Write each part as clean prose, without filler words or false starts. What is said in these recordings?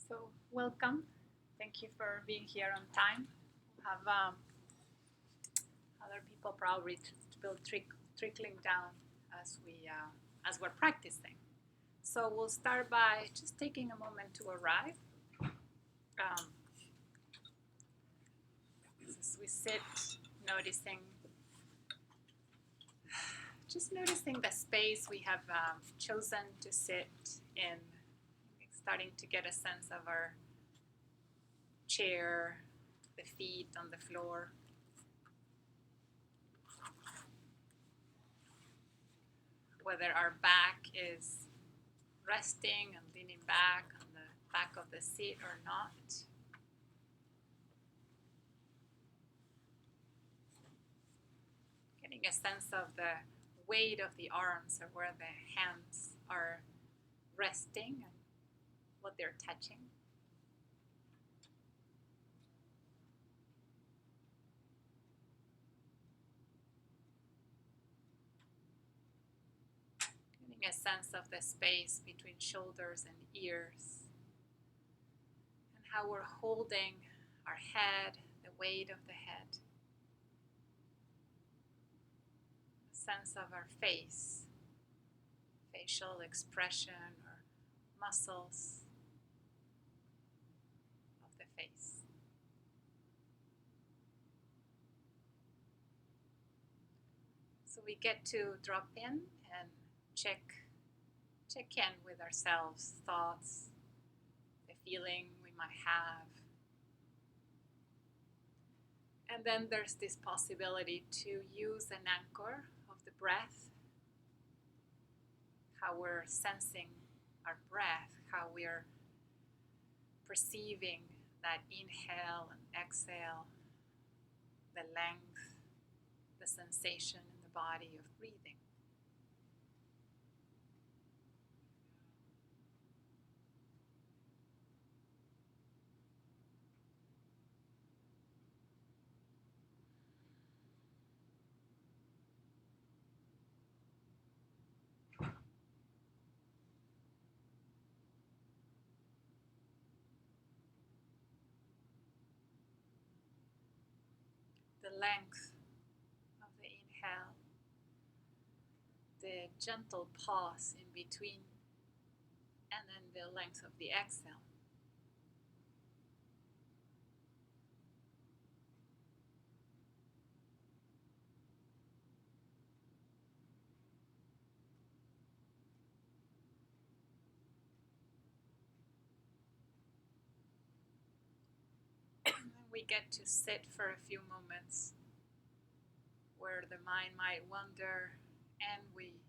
So welcome. Thank you for being here on time. We have other people probably will trickling down as we're practicing. So we'll start by just taking a moment to arrive. As we sit, noticing the space we have chosen to sit in, starting to get a sense of our chair, the feet on the floor. Whether our back is resting and leaning back on the back of the seat or not. Getting a sense of the weight of the arms or where the hands are resting and what they're touching. Getting a sense of the space between shoulders and ears and how we're holding our head, the weight of the head. Sense of our face, facial expression or muscles of the face. So we get to drop in and check in with ourselves, thoughts, the feeling we might have. And then there's this possibility to use an anchor of the breath, how we're sensing our breath, how we're perceiving that inhale and exhale, the length, the sensation in the body of breathing. The length of the inhale, the gentle pause in between, and then the length of the exhale. We get to sit for a few moments where the mind might wander, and we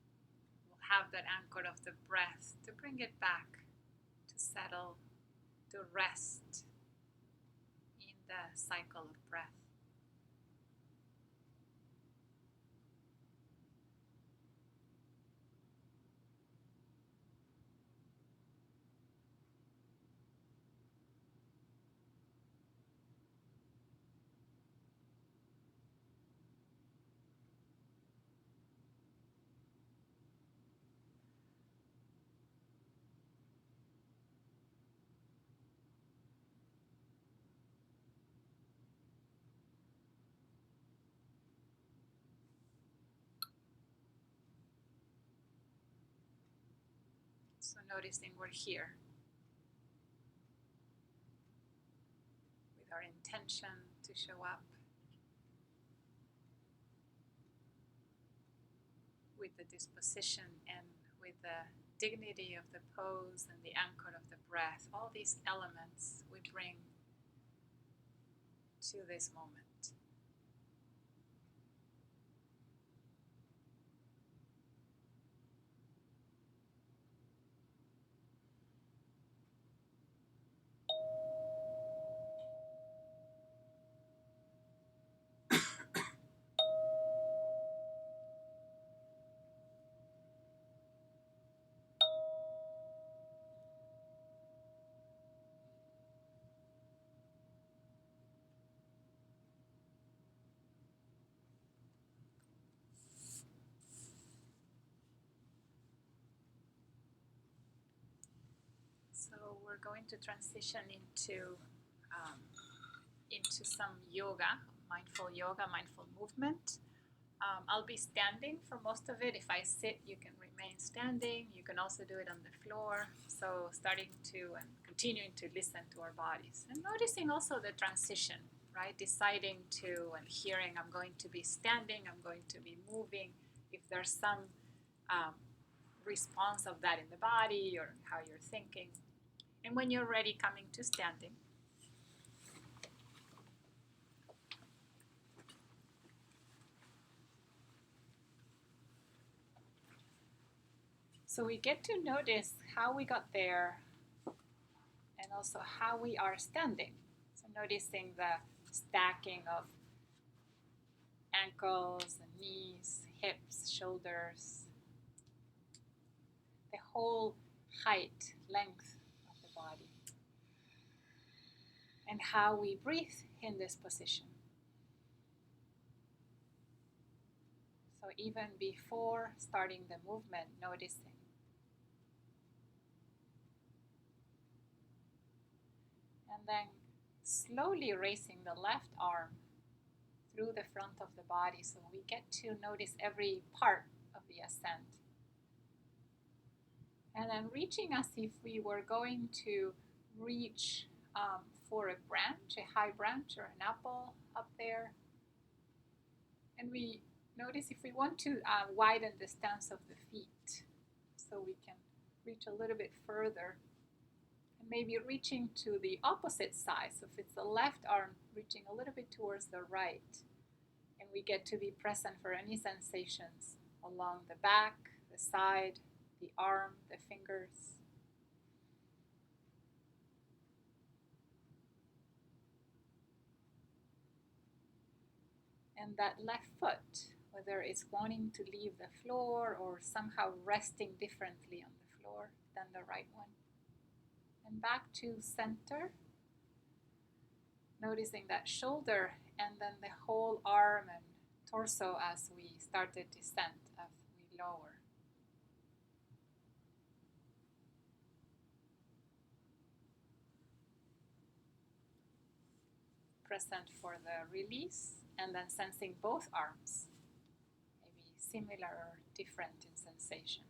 will have that anchor of the breath to bring it back, to settle, to rest in the cycle of breath. So noticing we're here with our intention to show up, with the disposition and with the dignity of the pose and the anchor of the breath, all these elements we bring to this moment. going to transition into some yoga, mindful movement. I'll be standing for most of it. If I sit, you can remain standing. You can also do it on the floor. So starting to and continuing to listen to our bodies and noticing also the transition, right? Deciding to and hearing, I'm going to be standing, I'm going to be moving. If there's some response of that in the body or how you're thinking. And when you're ready, coming to standing. So we get to notice how we got there and also how we are standing. So noticing the stacking of ankles and knees, hips, shoulders, the whole height, length of the body, and how we breathe in this position. So even before starting the movement, noticing. And then slowly raising the left arm through the front of the body so we get to notice every part of the ascent. And then reaching as if we were going to reach for a branch, a high branch or an apple up there. And we notice if we want to widen the stance of the feet so we can reach a little bit further. And maybe reaching to the opposite side. So if it's the left arm, reaching a little bit towards the right. And we get to be present for any sensations along the back, the side, the arm, the fingers. And that left foot, whether it's wanting to leave the floor or somehow resting differently on the floor than the right one. And back to center, noticing that shoulder and then the whole arm and torso as we start the descent, as we lower. Present for the release, and then sensing both arms, maybe similar or different in sensation.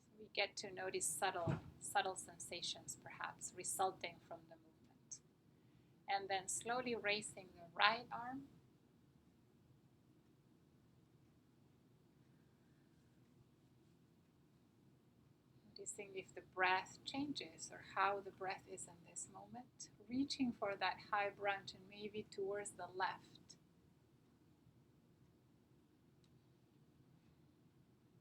So we get to notice subtle sensations perhaps resulting from the movement. And then slowly raising the right arm. Noticing if the breath changes or how the breath is in this moment. Reaching for that high branch and maybe towards the left.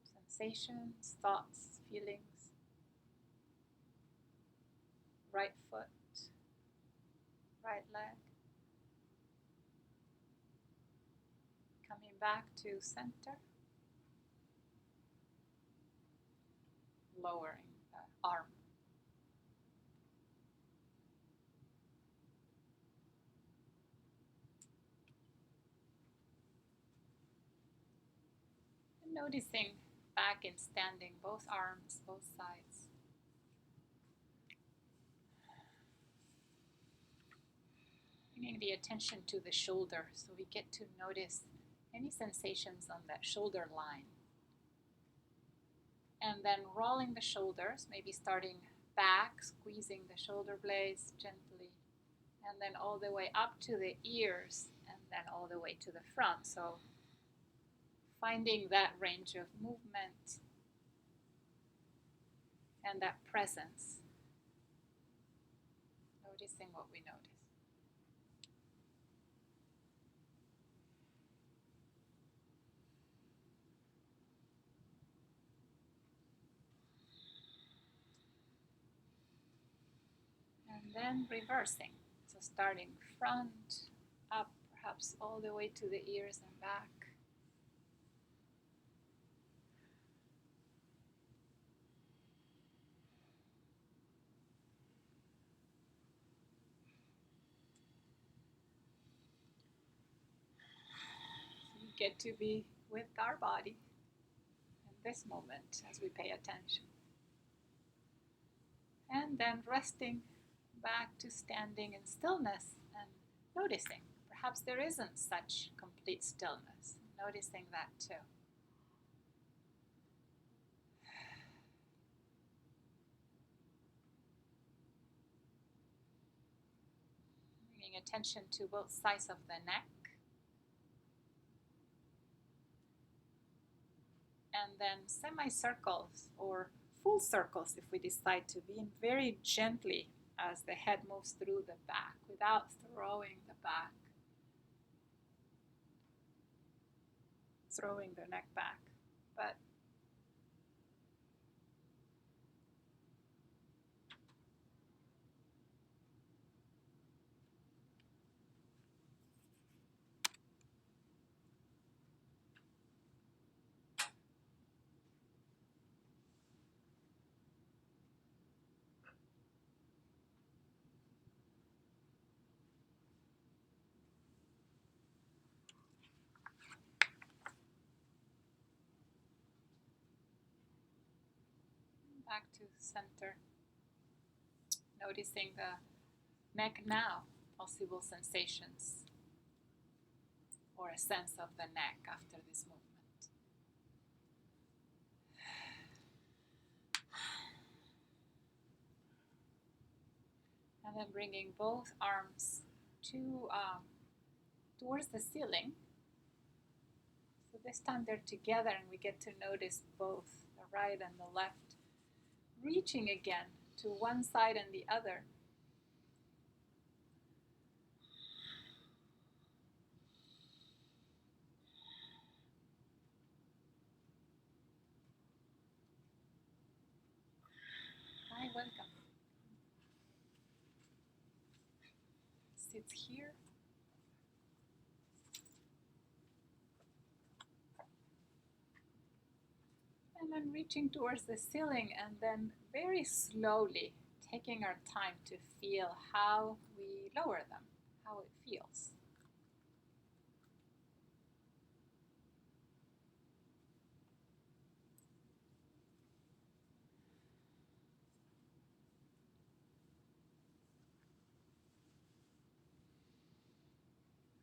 Sensations, thoughts, feelings. Right foot, right leg. Coming back to center. Lowering the arm. And noticing back in standing, both arms, both sides. Bringing the attention to the shoulder so we get to notice any sensations on that shoulder line. And then rolling the shoulders, maybe starting back, squeezing the shoulder blades gently, and then all the way up to the ears, and then all the way to the front. So finding that range of movement and that presence, noticing what we notice. And then reversing. So starting front, up, perhaps all the way to the ears and back. So we get to be with our body and this moment as we pay attention. And then resting back to standing in stillness and noticing. Perhaps there isn't such complete stillness. Noticing that too. Bringing attention to both sides of the neck. And then semicircles or full circles if we decide to be, very gently as the head moves through the back without throwing the back, throwing the neck back. But back to center, noticing the neck now, possible sensations or a sense of the neck after this movement. And then bringing both arms towards the ceiling. So this time they're together and we get to notice both the right and the left. Reaching again to one side and the other. Hi, welcome. Sit here. And then reaching towards the ceiling and then very slowly taking our time to feel how we lower them, how it feels.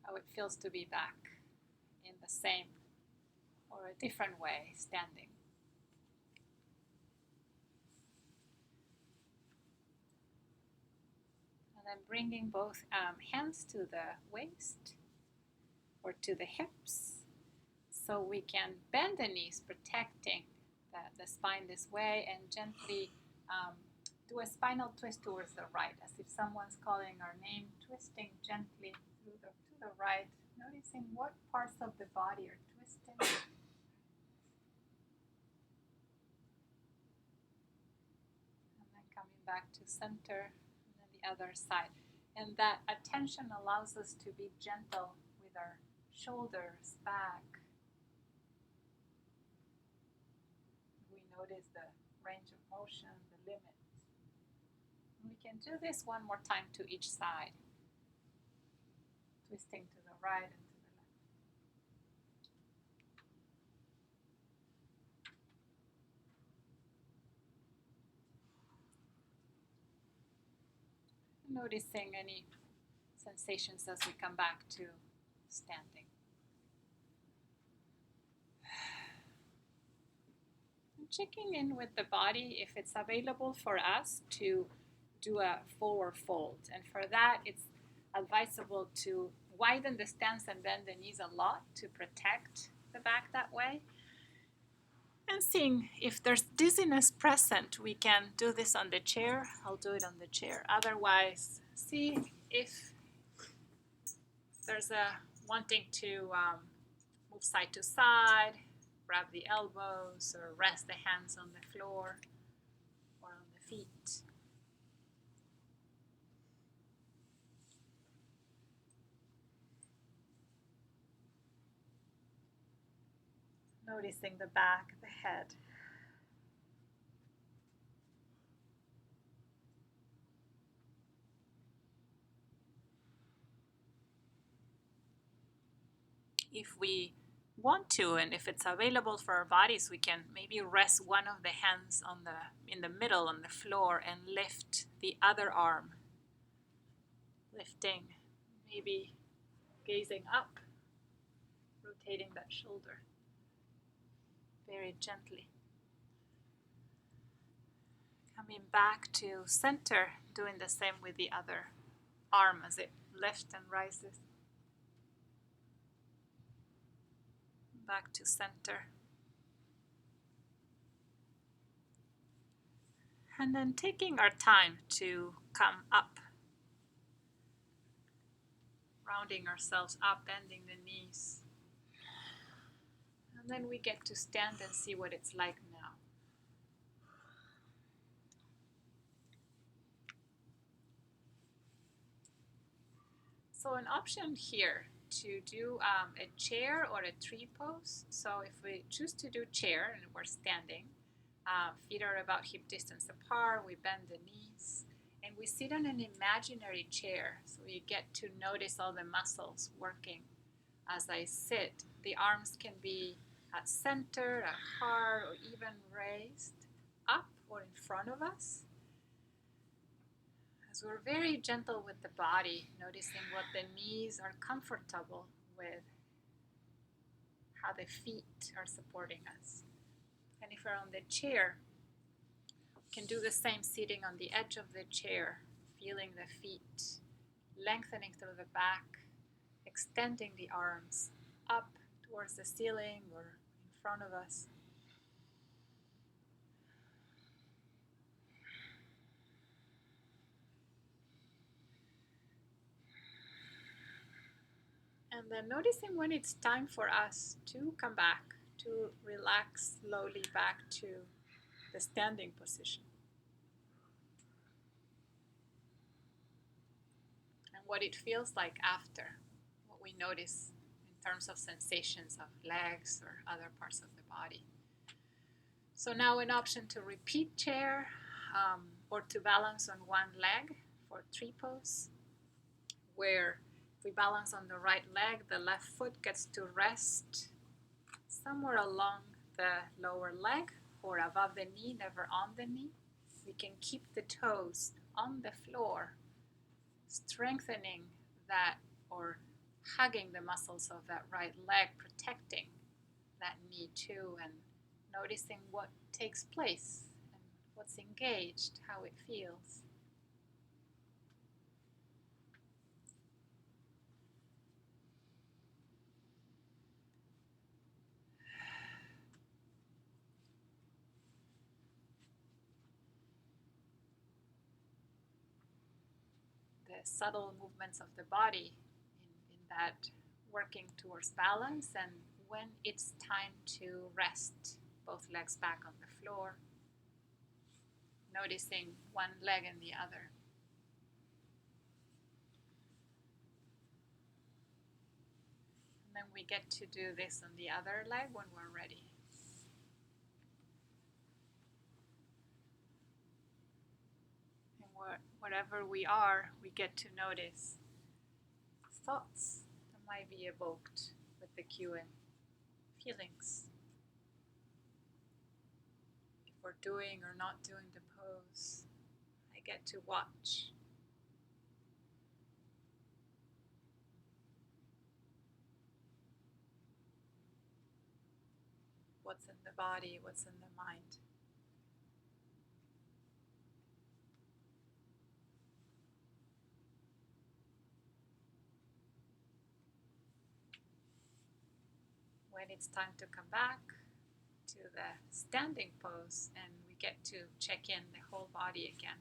How it feels to be back in the same or a different way standing. And then bringing both hands to the waist or to the hips so we can bend the knees, protecting the spine this way, and gently do a spinal twist towards the right, as if someone's calling our name, twisting gently to the right, noticing what parts of the body are twisting. And then coming back to center, and then the other side. And that attention allows us to be gentle with our shoulders, back. We notice the range of motion, the limit. We can do this one more time to each side. Twisting to the right and to the left. Noticing any sensations as we come back to standing. And checking in with the body if it's available for us to do a forward fold. And for that, it's advisable to widen the stance and bend the knees a lot to protect the back that way. And seeing if there's dizziness present, we can do this on the chair. I'll do it on the chair. Otherwise, see if there's a wanting to move side to side, grab the elbows, or rest the hands on the floor or on the feet. Noticing the back, the head. If we want to, and if it's available for our bodies, we can maybe rest one of the hands in the middle on the floor and lift the other arm, lifting, maybe gazing up, rotating that shoulder very gently. Coming back to center, doing the same with the other arm as it lifts and rises. Back to center. And then taking our time to come up, rounding ourselves up, bending the knees. And then we get to stand and see what it's like now. So an option here to do a chair or a tree pose. So if we choose to do chair and we're standing, feet are about hip distance apart, we bend the knees, and we sit on an imaginary chair. So you get to notice all the muscles working as I sit. The arms can be at center, at heart, or even raised up or in front of us. As we're very gentle with the body, noticing what the knees are comfortable with, how the feet are supporting us. And if we're on the chair, we can do the same, sitting on the edge of the chair, feeling the feet, lengthening through the back, extending the arms up towards the ceiling or in front of us. And then noticing when it's time for us to come back, to relax slowly back to the standing position. And what it feels like after, what we notice in terms of sensations of legs or other parts of the body. So now an option to repeat chair or to balance on one leg for tree pose, where if we balance on the right leg, the left foot gets to rest somewhere along the lower leg or above the knee, never on the knee. We can keep the toes on the floor, strengthening that or hugging the muscles of that right leg, protecting that knee too, and noticing what takes place and what's engaged, how it feels. The subtle movements of the body in that working towards balance, and when it's time to rest, both legs back on the floor, noticing one leg and the other. And then we get to do this on the other leg when we're ready. And wherever we are, we get to notice thoughts that might be evoked with the cue and feelings. If we're doing or not doing the pose, I get to watch. What's in the body, what's in the mind. When it's time to come back to the standing pose, and we get to check in the whole body again.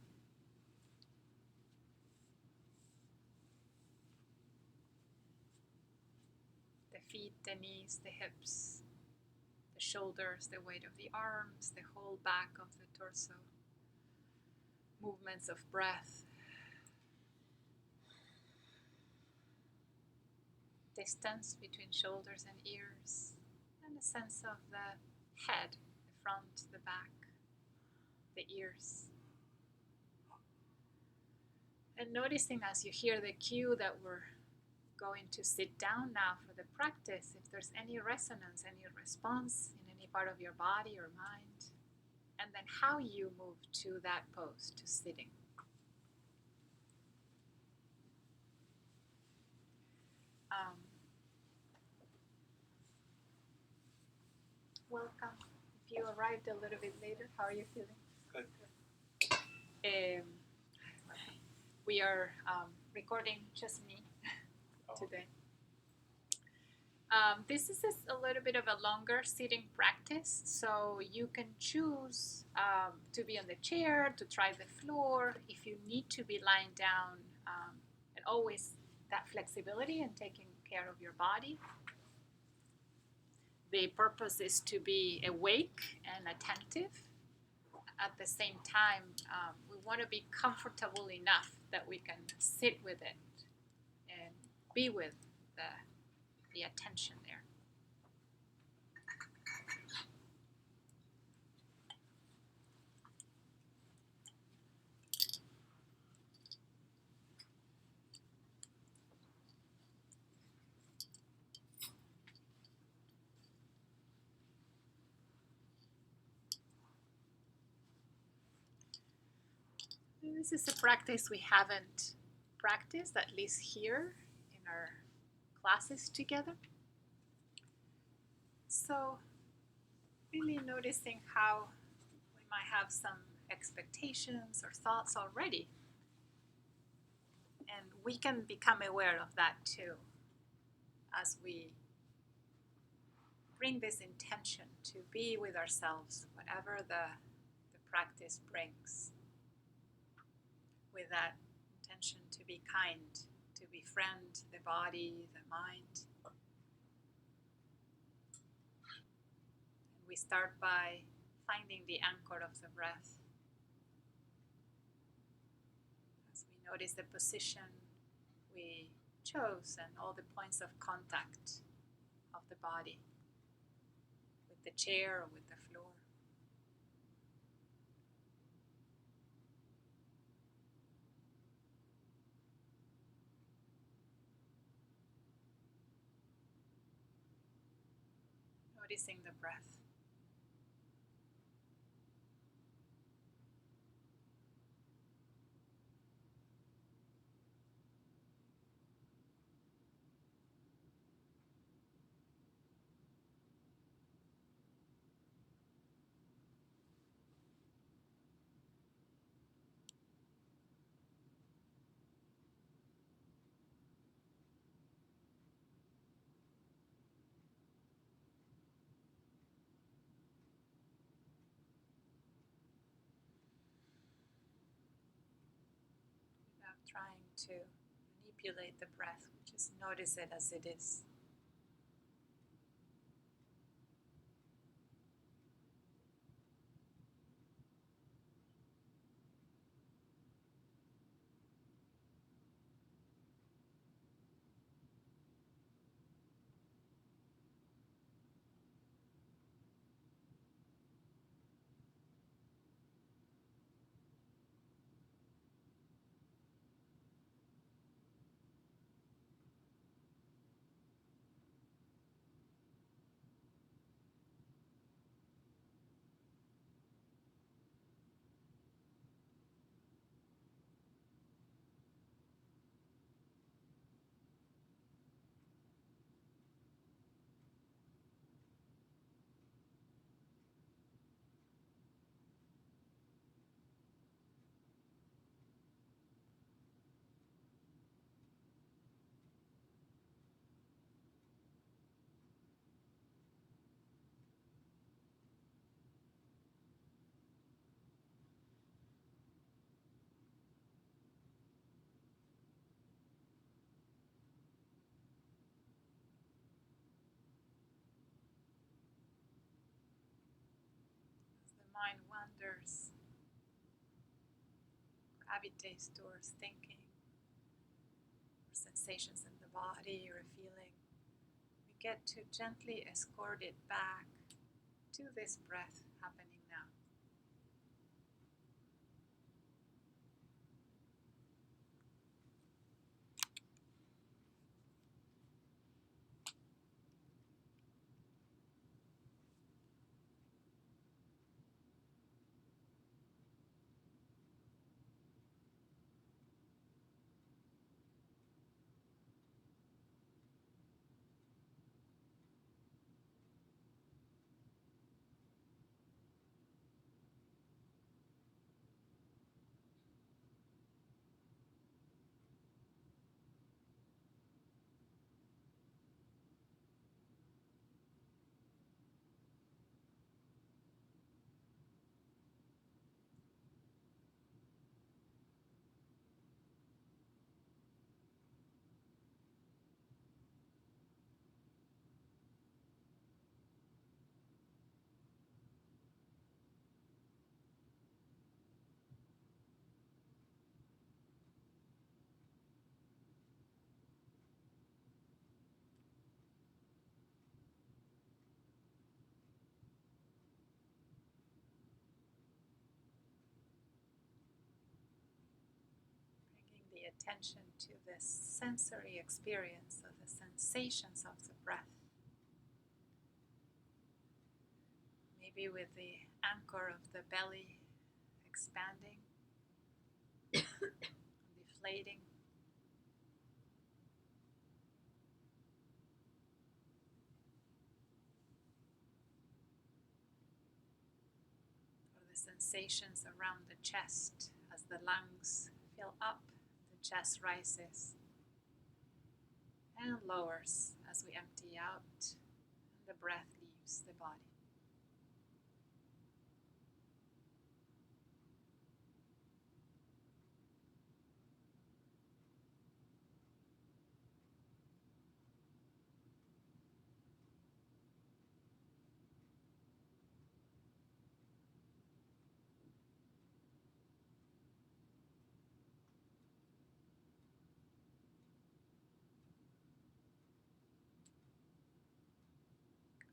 The feet, the knees, the hips, the shoulders, the weight of the arms, the whole back of the torso. Movements of breath. Distance between shoulders and ears, and a sense of the head, the front, the back, the ears. And noticing as you hear the cue that we're going to sit down now for the practice. If there's any resonance, any response in any part of your body or mind, and then how you move to that pose, to sitting. Welcome. If you arrived a little bit later, how are you feeling? Good. We are recording just me today. This is a little bit of a longer sitting practice, so you can choose to be on the chair, to try the floor, if you need to be lying down, and always that flexibility and taking care of your body. The purpose is to be awake and attentive. At the same time, we want to be comfortable enough that we can sit with it and be with the attention there. This is a practice we haven't practiced, at least here in our classes together. So really noticing how we might have some expectations or thoughts already. And we can become aware of that too as we bring this intention to be with ourselves, whatever the practice brings. With that intention to be kind, to befriend the body, the mind. And we start by finding the anchor of the breath. As we notice the position we chose and all the points of contact of the body with the chair or with the floor. Noticing the breath. Trying to manipulate the breath, just notice it as it is. Mind wanders, gravitates towards thinking, or sensations in the body, or a feeling, we get to gently escort it back to this breath happening now. attention to the sensory experience of the sensations of the breath. Maybe with the anchor of the belly expanding, deflating. Or the sensations around the chest as the lungs fill up, the chest rises and lowers as we empty out, and the breath leaves the body.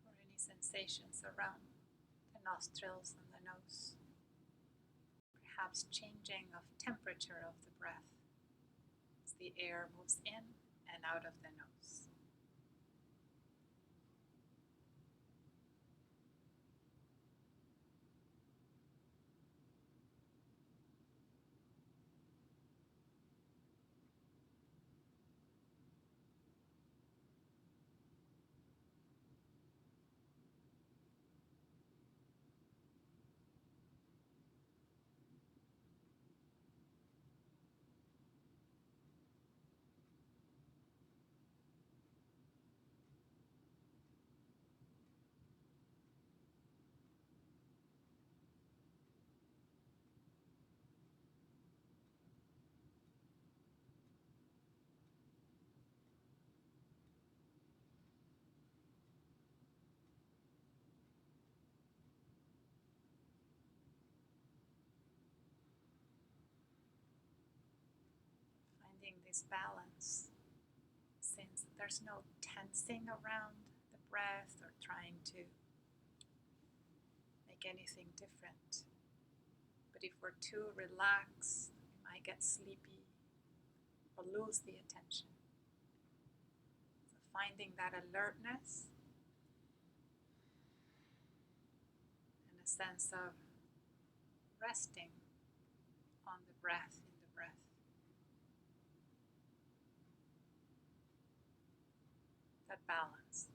Or any sensations around the nostrils and the nose. Perhaps changing of temperature of the breath as the air moves in and out of the nose. Finding this balance, since there's no tensing around the breath or trying to make anything different. But if we're too relaxed, we might get sleepy or lose the attention. So finding that alertness and a sense of resting on the breath, in the breath. That balance.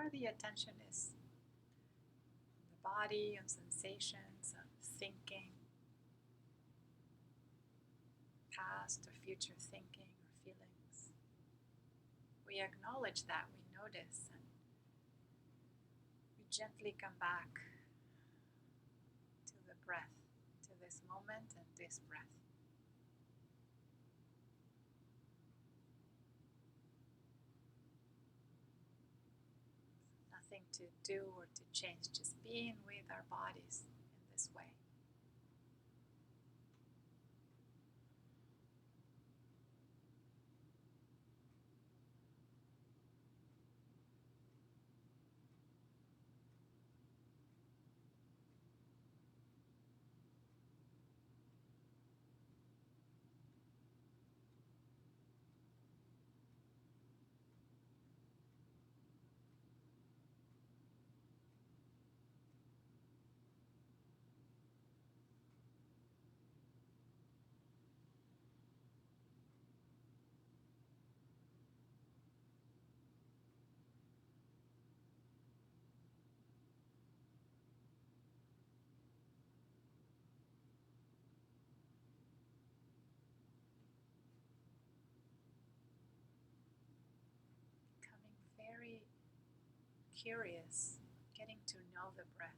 where the attention is. On the body, on sensations, on thinking, past or future thinking or feelings. We acknowledge that, we notice, and we gently come back to the breath, to this moment and this breath. Nothing to do or to change, just being with our bodies in this way. Becoming very curious, getting to know the breath.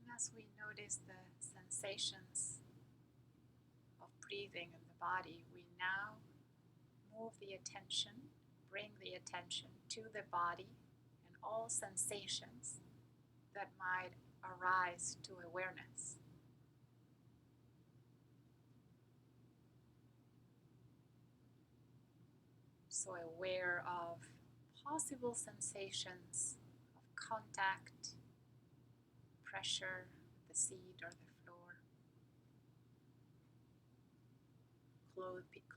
And as we notice the sensations of breathing in the body, we now move the attention, bring the attention to the body and all sensations that might arise to awareness. So aware of possible sensations of contact, pressure, the seat or the floor,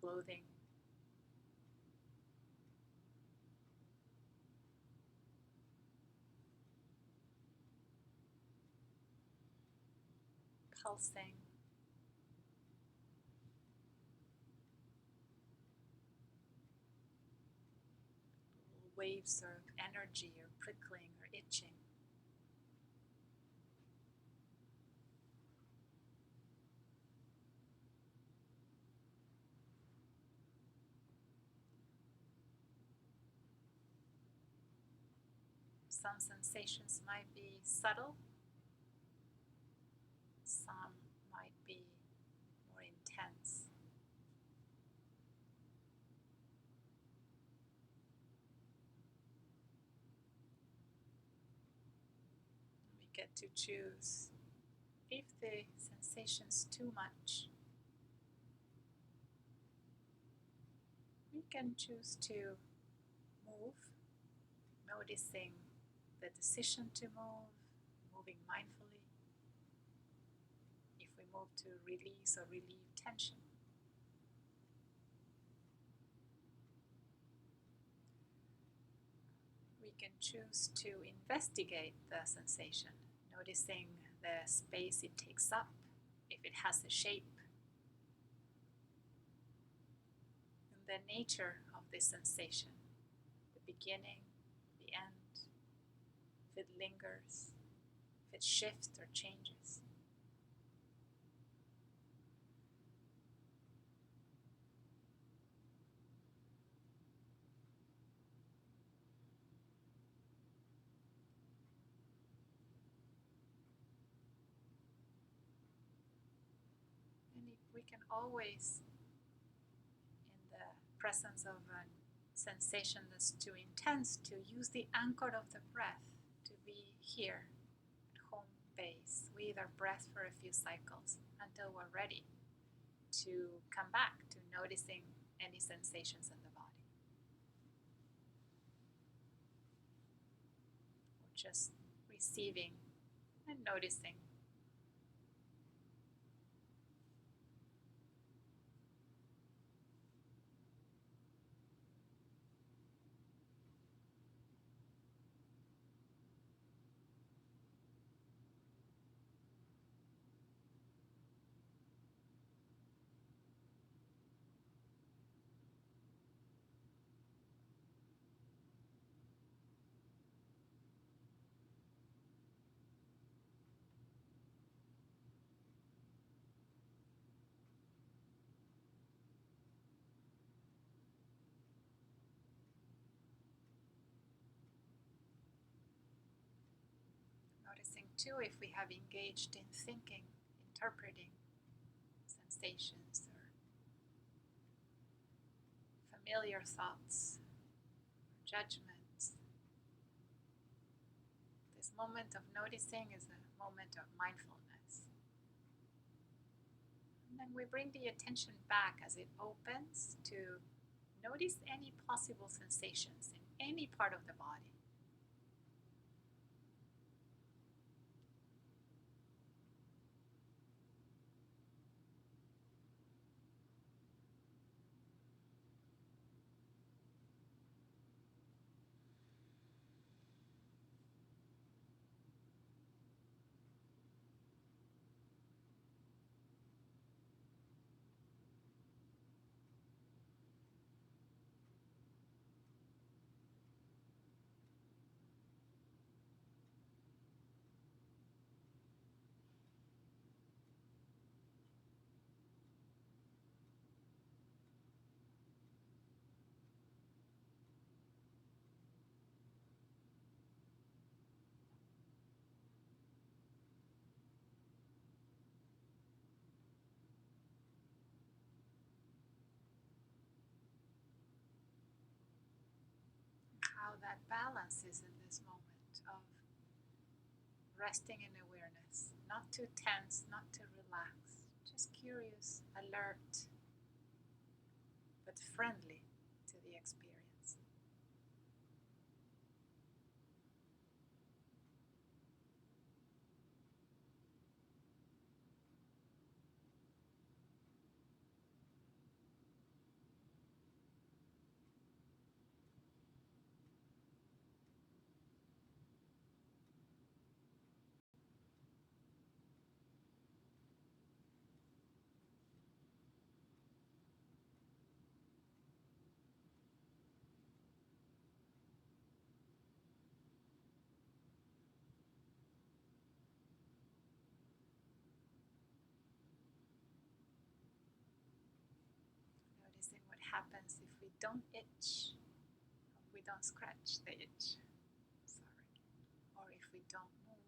clothing, pulsing, waves of energy or prickling or itching. Some sensations might be subtle, some might be more intense. We get to choose if the sensation's too much. We can choose to move, noticing the decision to move, moving mindfully. If we move to release or relieve tension. We can choose to investigate the sensation, noticing the space it takes up, if it has a shape, and the nature of this sensation, the beginning, the end, if it lingers, if it shifts or changes. And if we can always, in the presence of a sensation that's too intense, to use the anchor of the breath to be here at home base with our breath for a few cycles until we're ready to come back to noticing any sensations in the body. Or just receiving and noticing. Noticing too if we have engaged in thinking, interpreting sensations or familiar thoughts, judgments. This moment of noticing is a moment of mindfulness. And then we bring the attention back as it opens to notice any possible sensations in any part of the body. How that balance is in this moment of resting in awareness, not too tense, not too relaxed, just curious, alert, but friendly to the experience. Noticing what happens if we don't itch, or we don't scratch the itch, or if we don't move.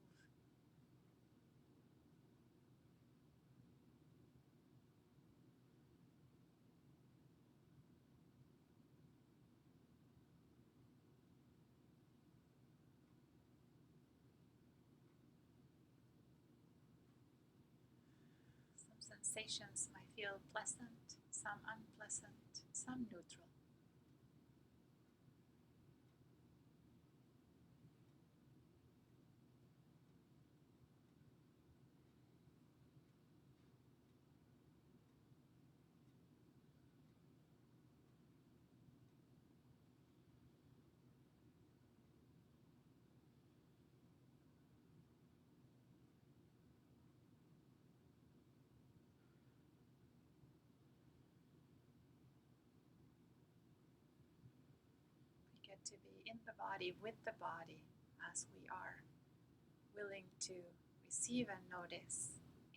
Some sensations might feel pleasant, some unpleasant, some neutral. We get to be in the body, with the body, as we are, willing to receive and notice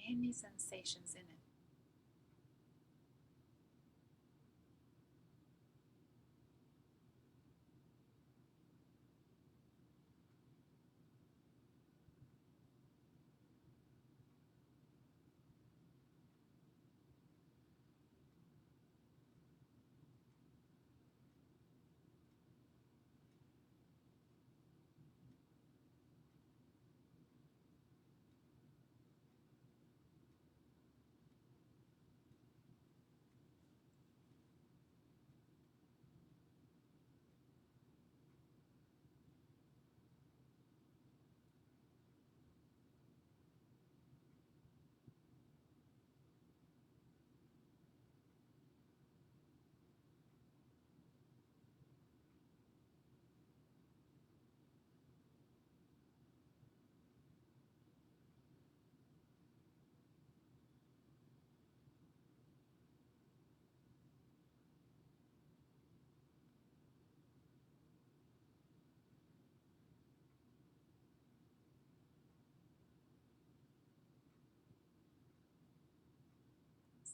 any sensations in it.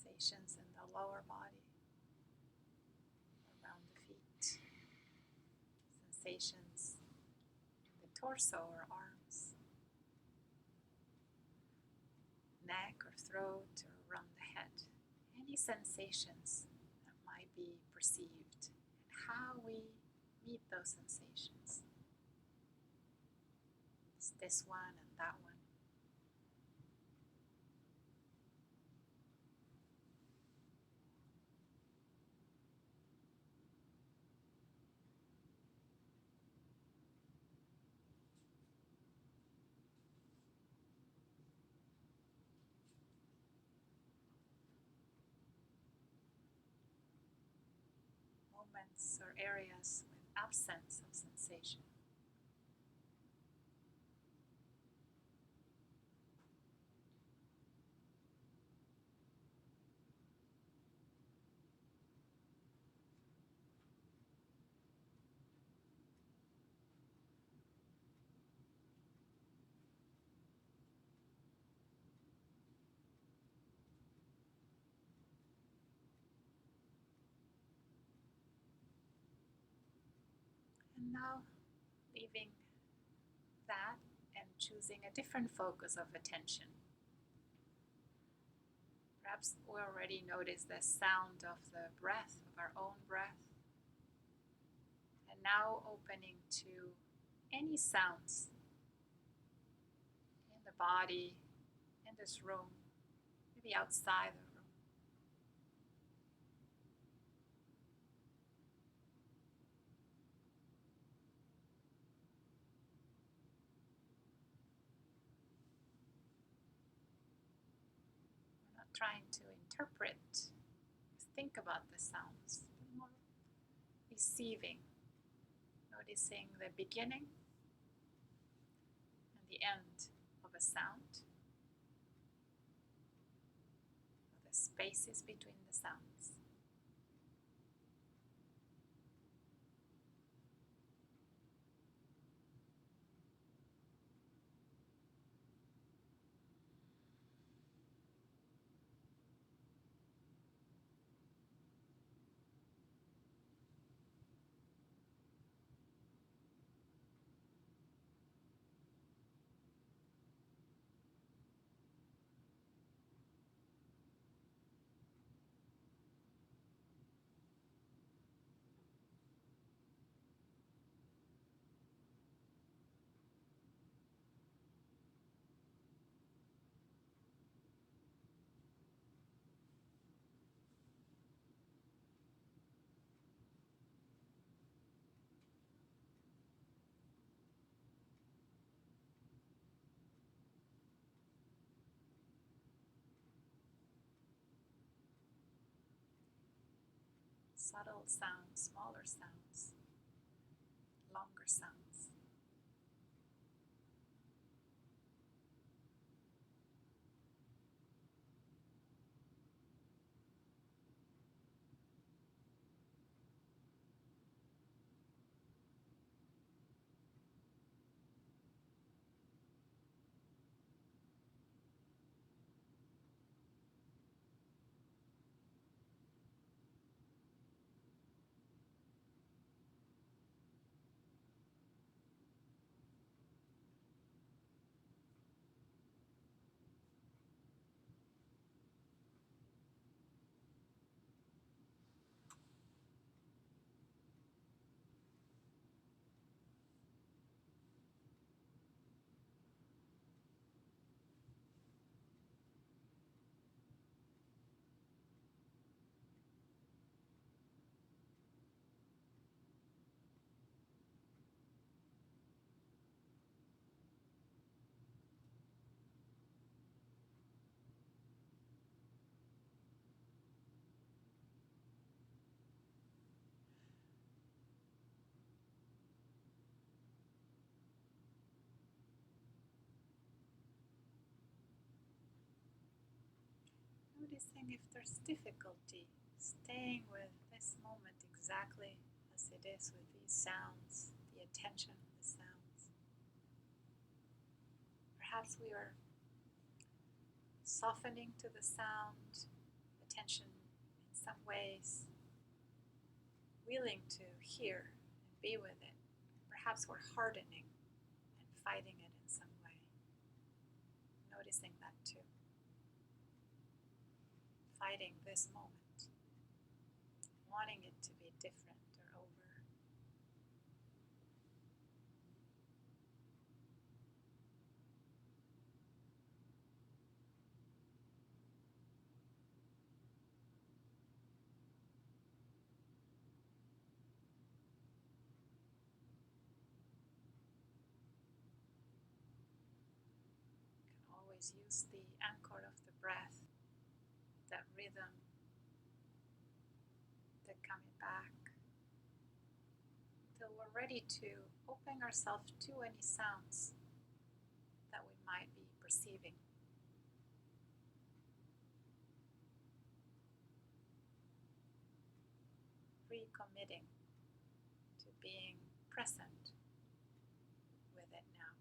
sensations in the lower body, around the feet, sensations in the torso or arms, neck or throat or around the head. Any sensations that might be perceived and how we meet those sensations. It's this one and that one. Moments or areas with absence of sensation. And now leaving that and choosing a different focus of attention. Perhaps we already noticed the sound of the breath, of our own breath. And now opening to any sounds in the body, in this room, maybe outside the room. We're not trying to interpret, just think about the sounds, but more receiving, noticing the beginning and the end of a sound, the spaces between the sounds. Subtle sounds, smaller sounds, longer sounds. Noticing if there's difficulty staying with this moment exactly as it is with these sounds, the attention on the sounds. Perhaps we are softening to the sound, attention in some ways, willing to hear and be with it. Perhaps we're hardening and fighting it in some way. Noticing that too. Fighting this moment, wanting it to be different or over. You can always use the anchor of the breath, that rhythm, the coming back, until we're ready to open ourselves to any sounds that we might be perceiving. Recommitting to being present with it now.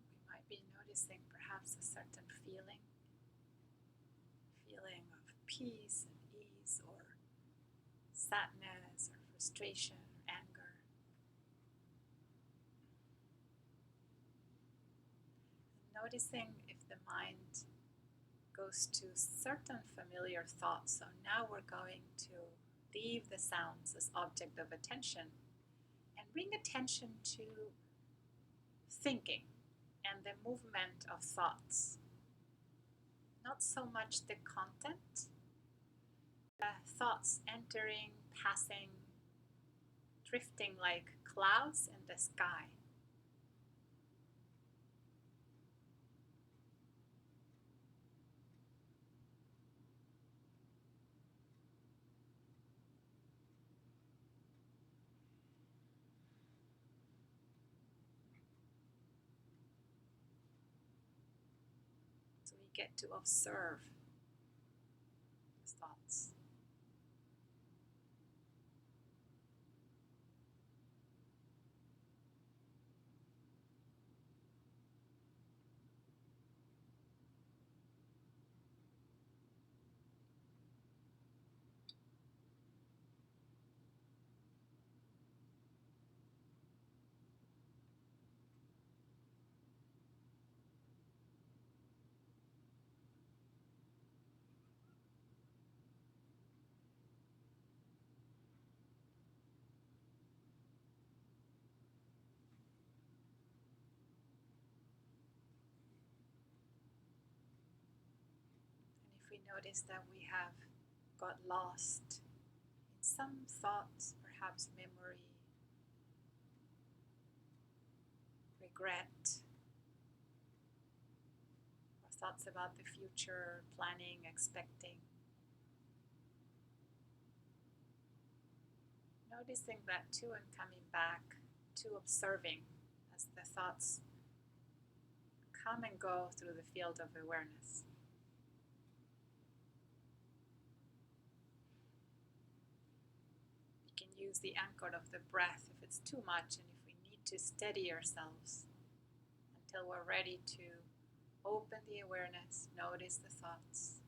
We might be noticing perhaps a certain feeling of peace and ease, or sadness or frustration or anger. And noticing if the mind goes to certain familiar thoughts. So now we're going to leave the sounds as object of attention and bring attention to thinking and the movement of thoughts. Not so much the content, thoughts entering, passing, drifting like clouds in the sky. So we get to observe these thoughts. And if we notice that we have got lost in some thoughts, perhaps memory, regret, or thoughts about the future, planning, expecting, noticing that too and coming back to observing as the thoughts come and go through the field of awareness. We can use the anchor of the breath if it's too much and if we need to steady ourselves until we're ready to open the awareness, notice the thoughts.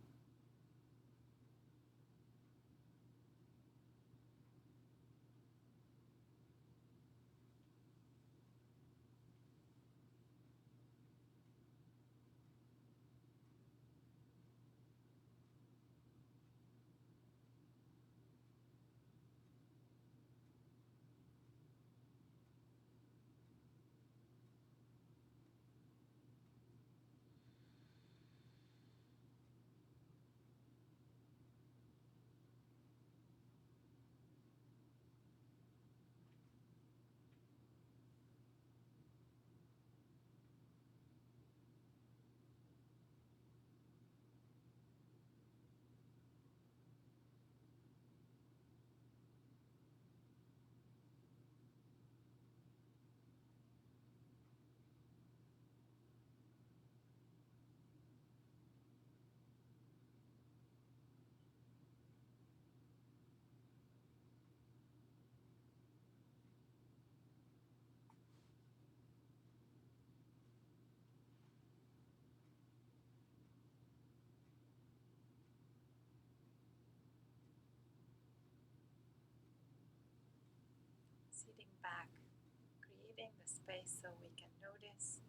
space so we can notice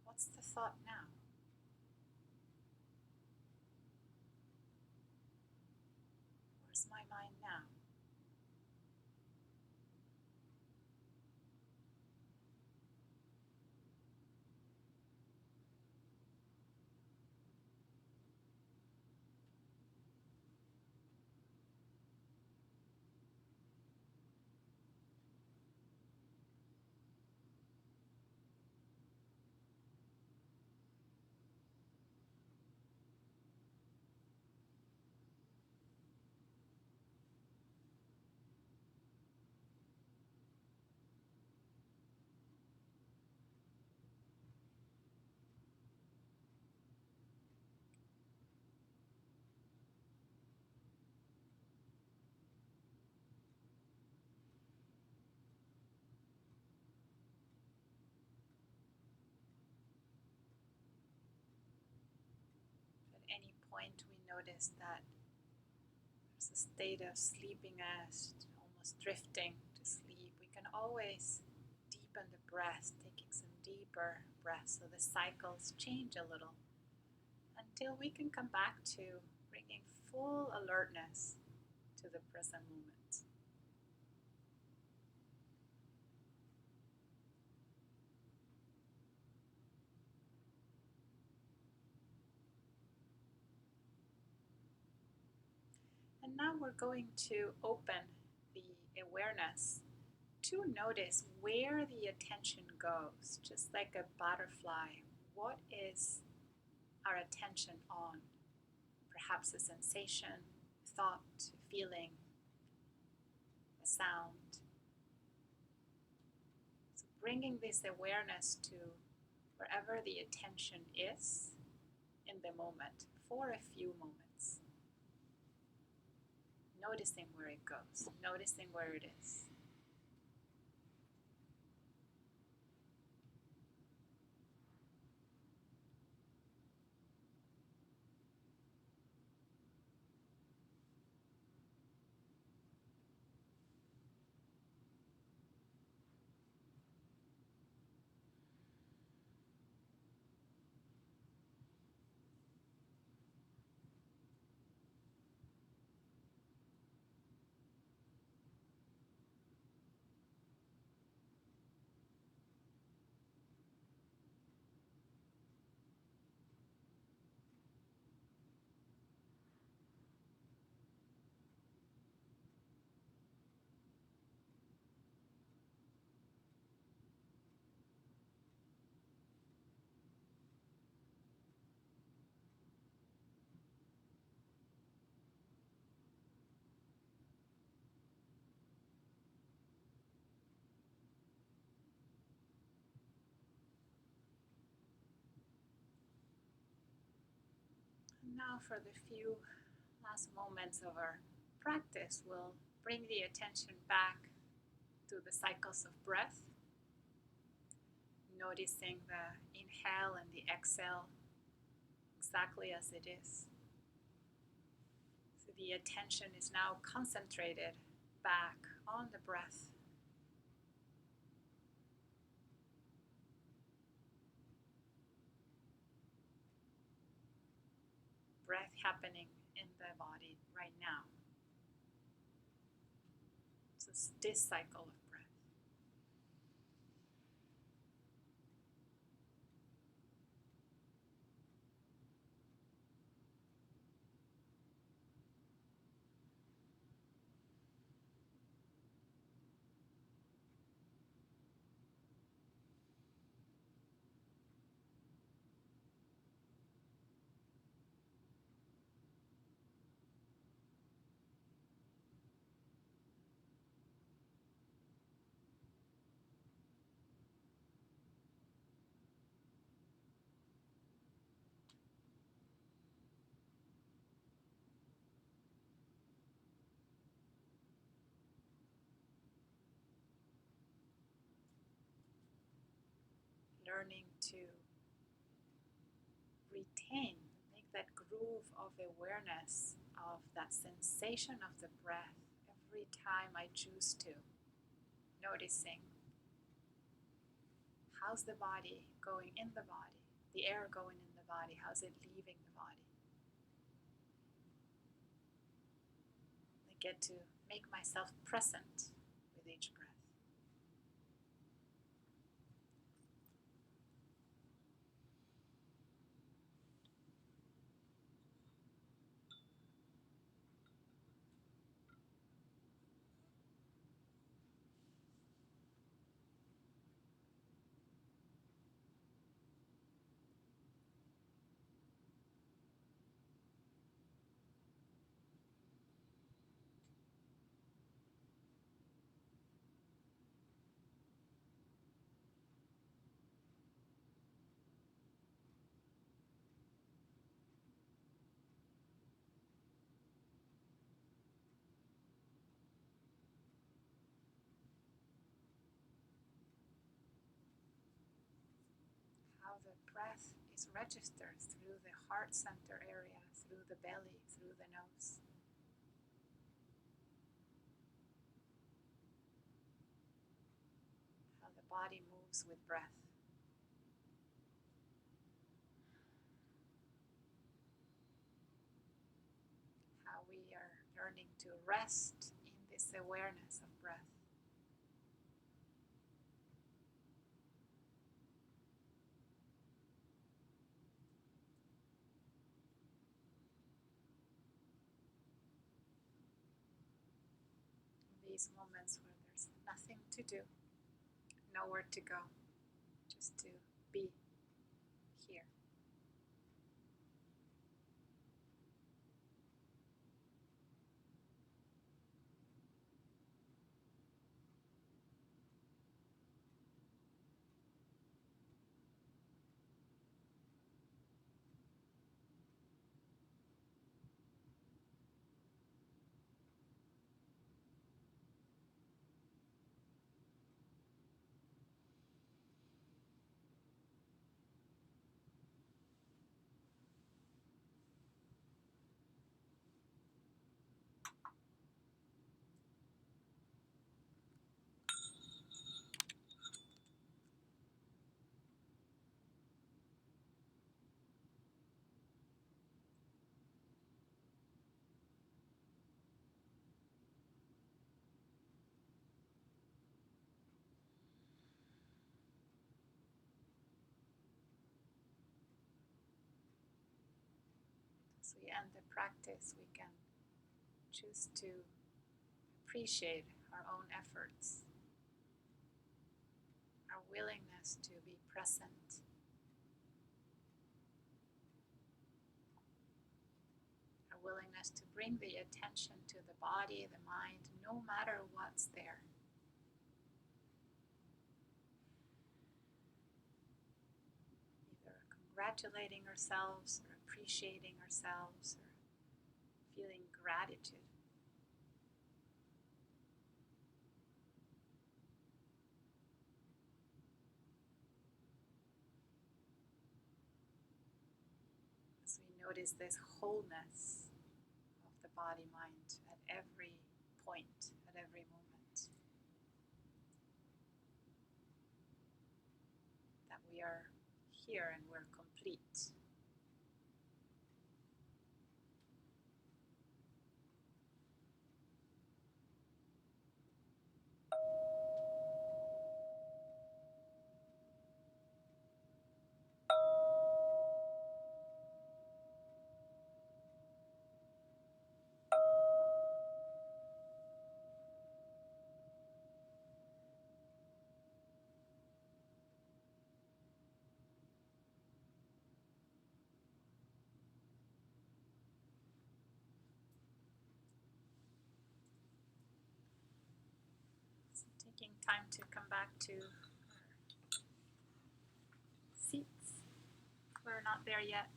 what's the thought now. Where's my mind now? At any point we notice that there's a state of sleepiness, almost drifting to sleep, we can always deepen the breath, taking some deeper breaths so the cycles change a little until we can come back to bringing full alertness to the present moment. And now we're going to open the awareness to notice where the attention goes, just like a butterfly. What is our attention on? Perhaps a sensation, thought, feeling, a sound. So bringing this awareness to wherever the attention is in the moment for a few moments. Noticing where it goes, noticing where it is. Now for the few last moments of our practice, we'll bring the attention back to the cycles of breath, noticing the inhale and the exhale exactly as it is. So the attention is now concentrated back on the breath. Breath happening in the body right now. So it's this cycle of breath. Learning to retain, make that groove of awareness of that sensation of the breath every time I choose to. Noticing How's the body going in the body? The air going in the body, how's it leaving the body? I get to make myself present with each breath. How the breath is registered through the heart center area, through the belly, through the nose. How the body moves with breath. How we are learning to rest in this awareness of breath. These moments where there's nothing to do, nowhere to go, just to be here. As we end the practice, we can choose to appreciate our own efforts, our willingness to be present, our willingness to bring the attention to the body, the mind, no matter what's there. Either congratulating ourselves or appreciating ourselves or feeling gratitude. As we notice this wholeness of the body-mind at every point, at every moment. That we are here and we're complete. So taking time to come back to our seats. We're not there yet.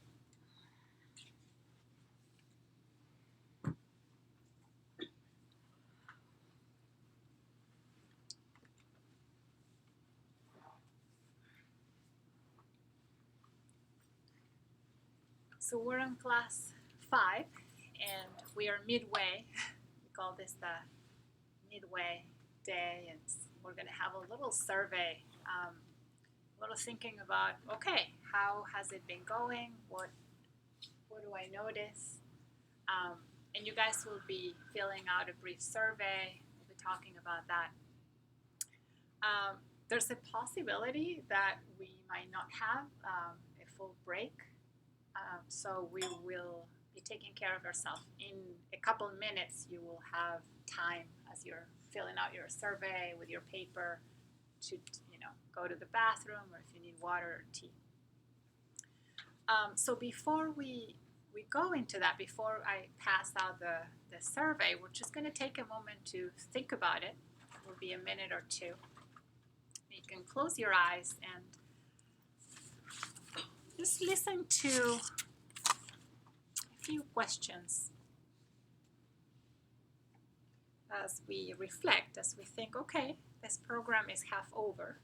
So we're in class 5 and we are midway. We call this the midway day, and we're going to have a little survey. a little thinking about, okay, how has it been going? What do I notice? And you guys will be filling out a brief survey. We'll be talking about that. There's a possibility that we might not have a full break. So we will be taking care of ourselves. In a couple of minutes, you will have time as you're filling out your survey with your paper to, go to the bathroom, or if you need water or tea. So before we go into that, before I pass out the survey, we're just going to take a moment to think about it. It will be a minute or two. You can close your eyes and just listen to a few questions as we reflect, as we think, okay, this program is half over.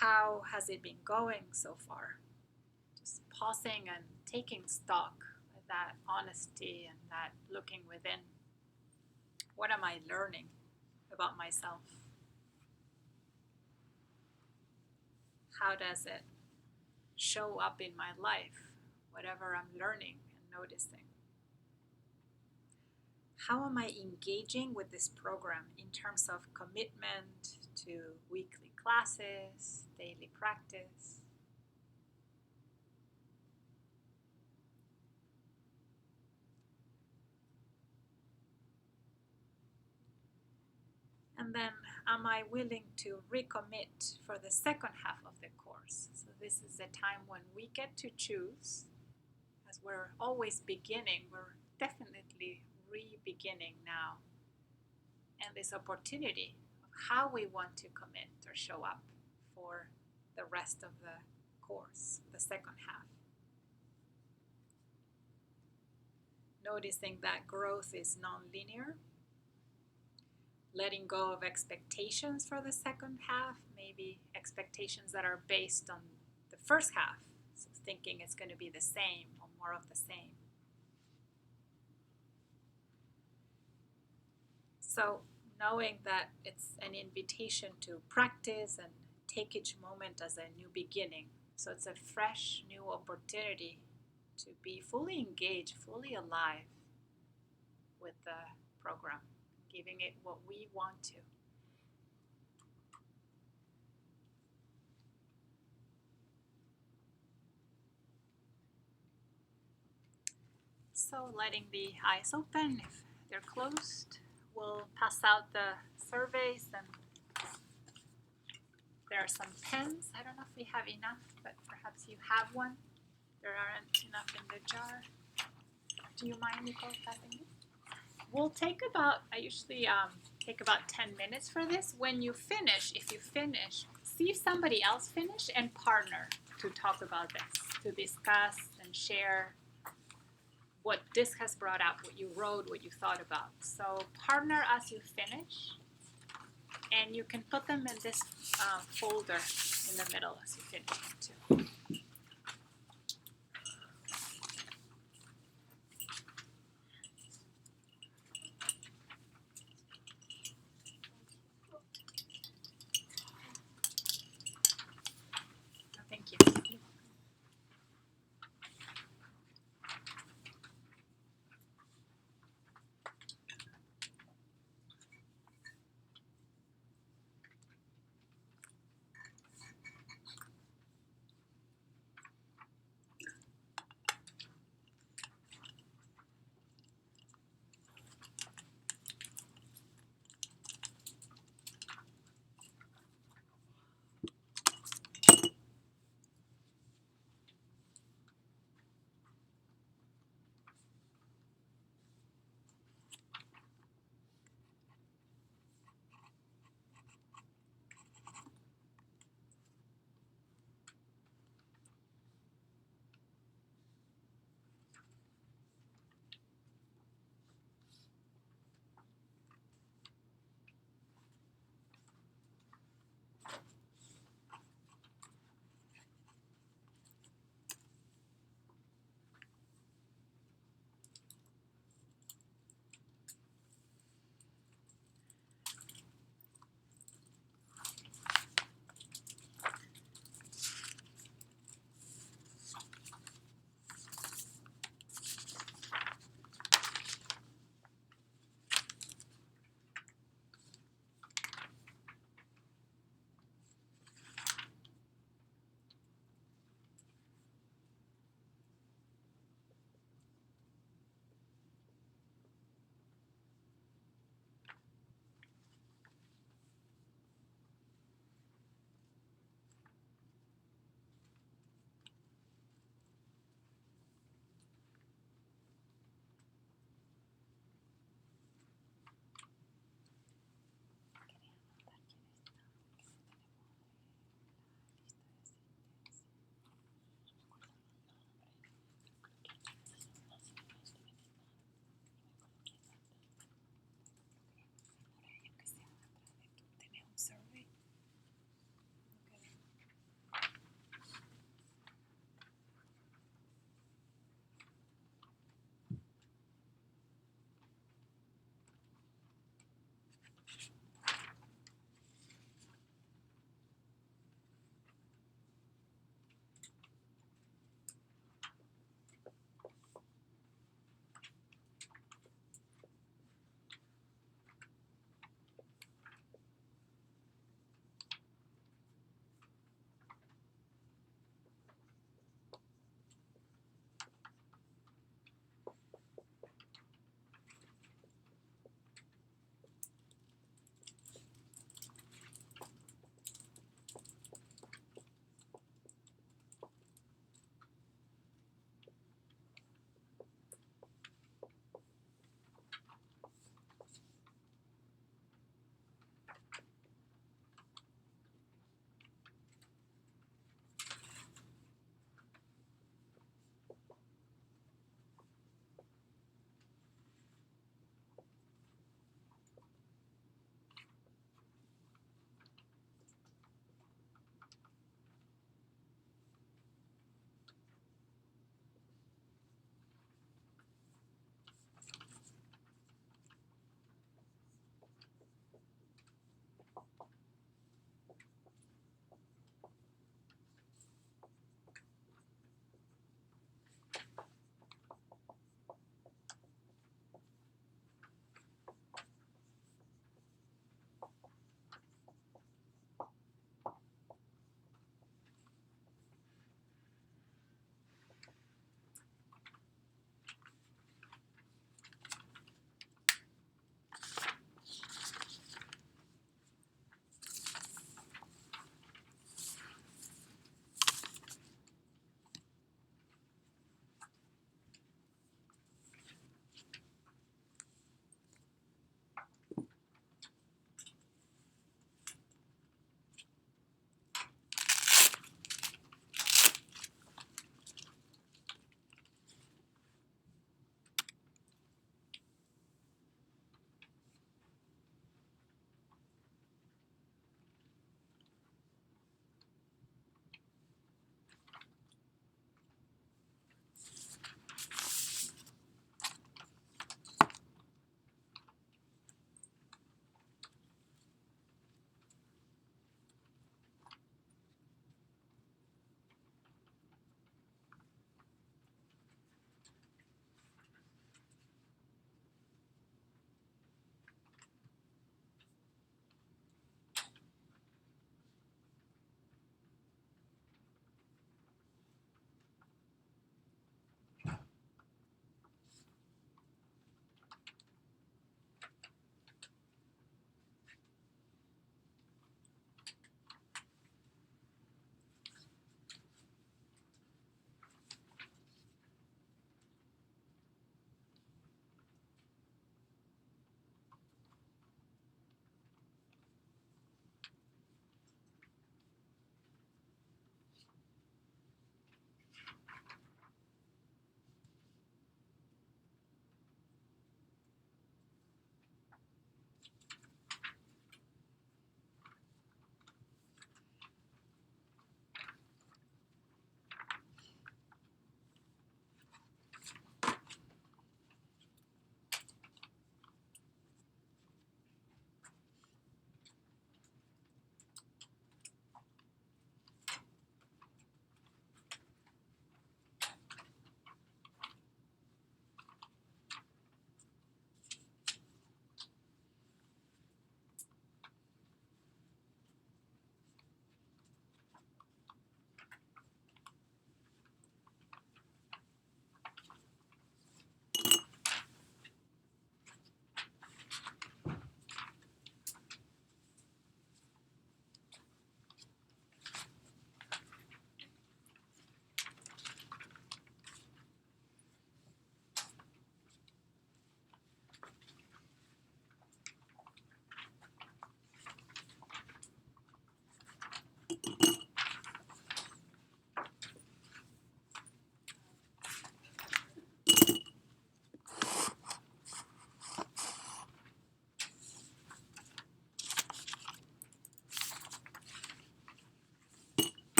How has it been going so far? Just pausing and taking stock with that honesty and that looking within. What am I learning about myself? How does it show up in my life, whatever I'm learning and noticing? How am I engaging with this program in terms of commitment to weekly classes, daily practice? And then, am I willing to recommit for the second half of the course? So this is a time when we get to choose, as we're always beginning, we're definitely re-beginning now. And this opportunity of how we want to commit or show up for the rest of the course, the second half. Noticing that growth is non-linear. Letting go of expectations for the second half, maybe expectations that are based on the first half, so thinking it's going to be the same or more of the same. So knowing that it's an invitation to practice and take each moment as a new beginning. So it's a fresh new opportunity to be fully engaged, fully alive with the program, giving it what we want to. So letting the eyes open, if they're closed, we'll pass out the surveys, and there are some pens. I don't know if we have enough, but perhaps you have one. There aren't enough in the jar. Do you mind, Nicole, passing it? We'll take about, I usually take about 10 minutes for this. When you finish, if you finish, see if somebody else finished and partner to talk about this, to discuss and share what this has brought up, what you wrote, what you thought about. So partner as you finish, and you can put them in this folder in the middle as you finish it too. Thank you.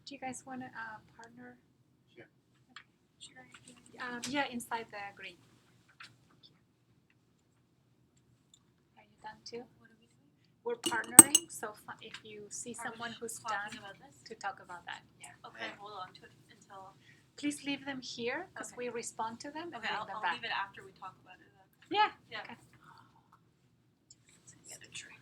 Do you guys want a partner? Sure. Okay. Sure. Yeah, inside the green. Are you done too? What are we doing? We're partnering, so if you see someone who's done, talking about this? to talk about that. Yeah. Okay, hold on to it until. Please leave them here because we respond to them and Okay, bring I'll them back. leave it after we talk about it. Yeah. Yeah. Okay. Get a drink.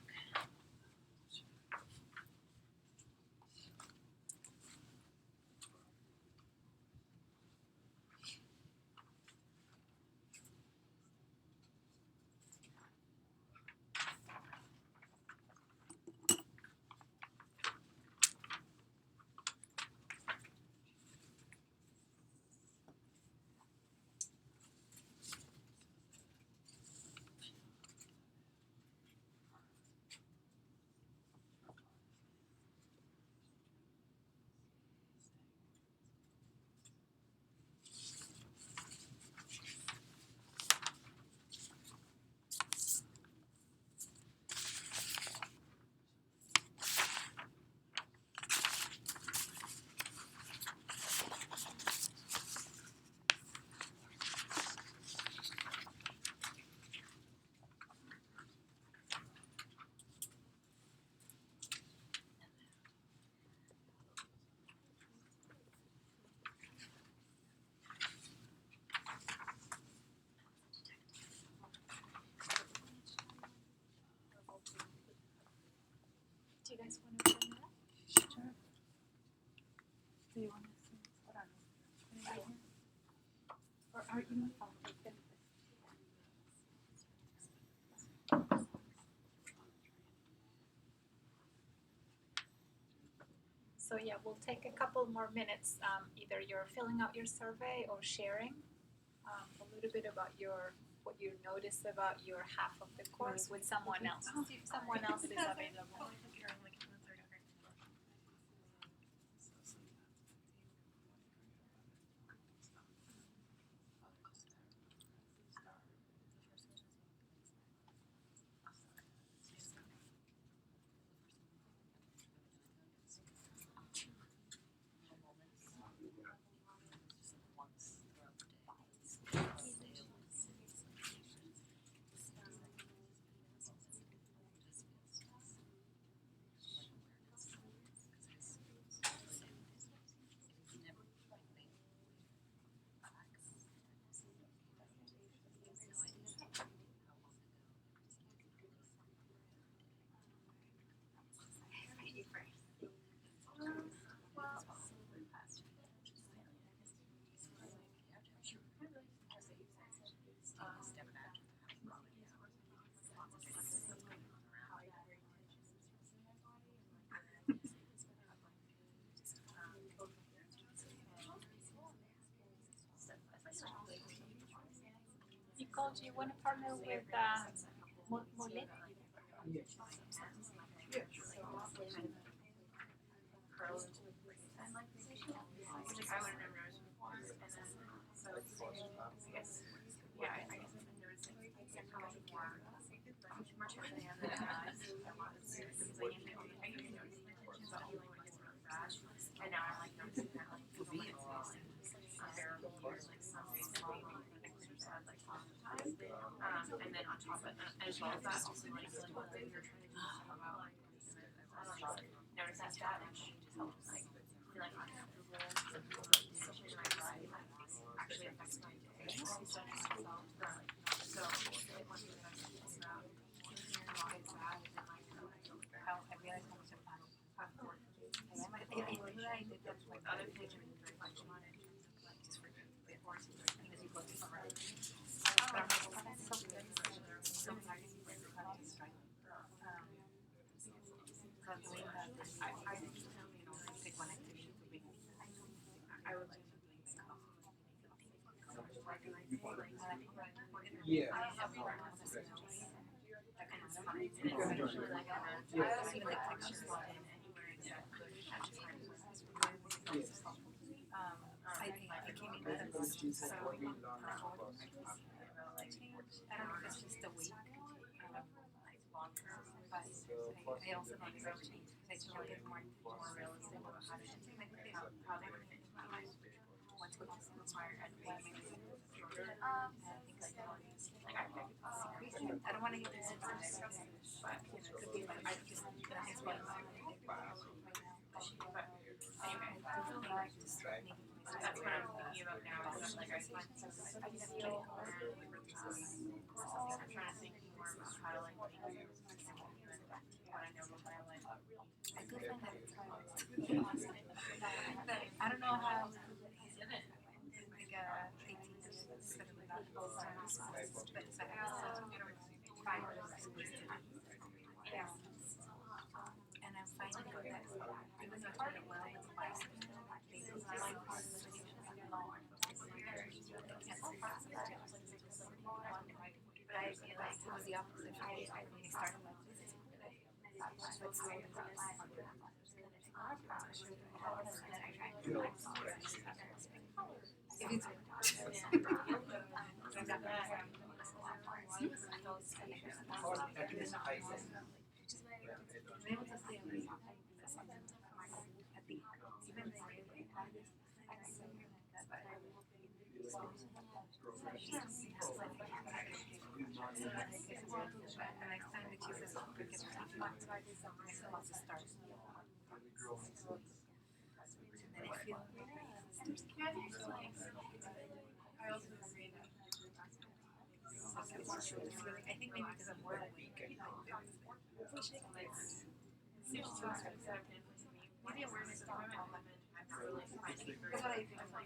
Do you guys want to bring it up? Sure. Do you want to see what are right here? Or are you? Oh, okay. So yeah, we'll take a couple more minutes. Either you're filling out your survey or sharing a little bit about what you notice about your half of the course with someone else. See if someone else is available. Nicole, do you want to partner with Molly? And then on top of that, as well as that, also like what you're trying to do about notice that challenge helps like feel like uncomfortable decision I drive actually affects my day. So one thing that I'm thinking about thinking why it's bad is in like how I realize how much of that platform like other things are being reflection on it in terms of like just for the horse and as you go through right. Yeah. I don't know if it's just a week, long term, but I also think it's change because I feel like it's more realistic about how to probably would fit into my what's required at the beginning. I don't want to get this but it could be like I just explain my That's what I'm thinking about now. Is that, like, I find something I feel, and I'm trying to think more about how to like make it what I know about my life. I do find that it's hard. I don't know how like 18 years instead of like both times, but I also try to yeah. And I'm finding that even though I do it well with the class, they don't like but I realized it was the opposite. I started like this, but slowly if it's I think maybe because I'm more awake. Maybe awareness of women. That's what I think.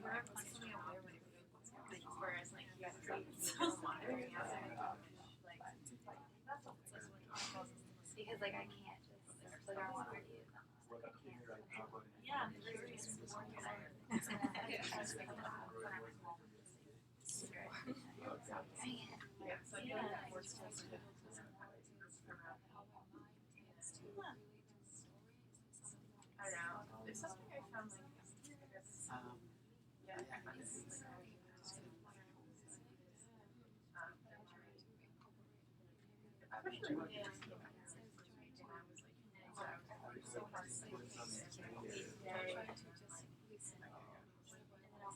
We're constantly aware when it Whereas like you have dreams, monitoring outside, because like I can't just put on one of you. yeah, I don't know. There's something I found like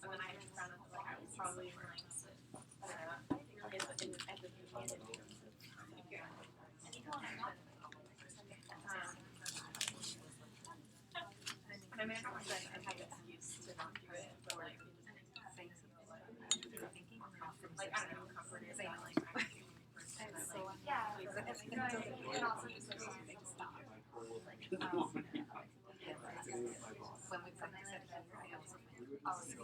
and then I found out that like I was probably like I mean, I don't want to I have an excuse to not do it, but like saying something like I don't know, comfort is that like I'm a human person. Yeah, and also just like stop. Like when we practice at here, I also said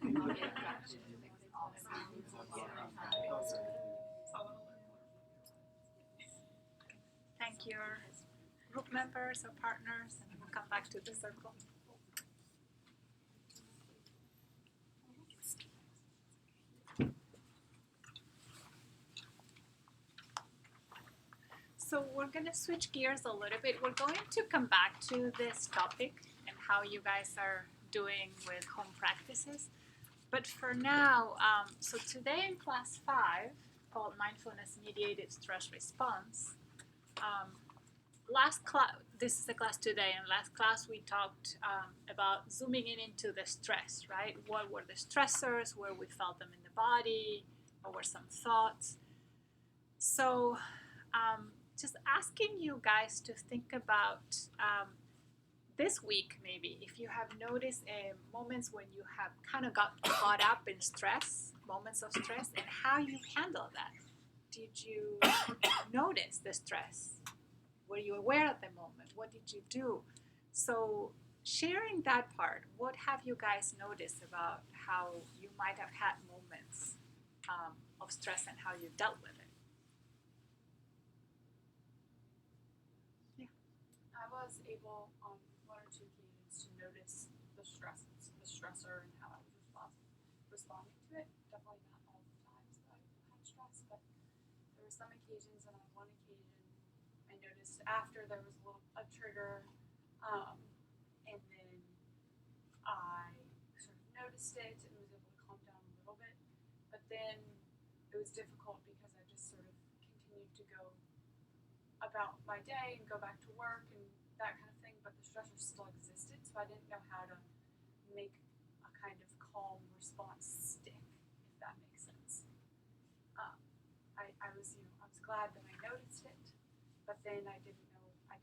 no reaction. Thank your group members or partners, and we'll come back to the circle. So we're going to switch gears a little bit. We're going to come back to this topic and how you guys are doing with home practices. But for now, so today in class 5, called Mindfulness Mediated Stress Response, this is the class today. In last class, we talked about zooming in into the stress, right? What were the stressors, where we felt them in the body, what were some thoughts. So just asking you guys to think about this week, maybe, if you have noticed moments when you have kind of got caught up in stress, moments of stress, and how you handle that. Did you notice the stress? Were you aware at the moment? What did you do? So sharing that part, what have you guys noticed about how you might have had moments of stress and how you dealt with it? I was able on one or two occasions to notice the stressor, and how I was responding to it. Definitely not all the times that I had stress, but there were some occasions, and on one occasion, I noticed after there was a trigger, and then I sort of noticed it and was able to calm down a little bit. But then it was difficult because I just sort of continued to go about my day and go back to work and that kind of thing, but the stressor still existed, so I didn't know how to make a kind of calm response stick, if that makes sense. I was glad that I noticed it, but then I didn't know how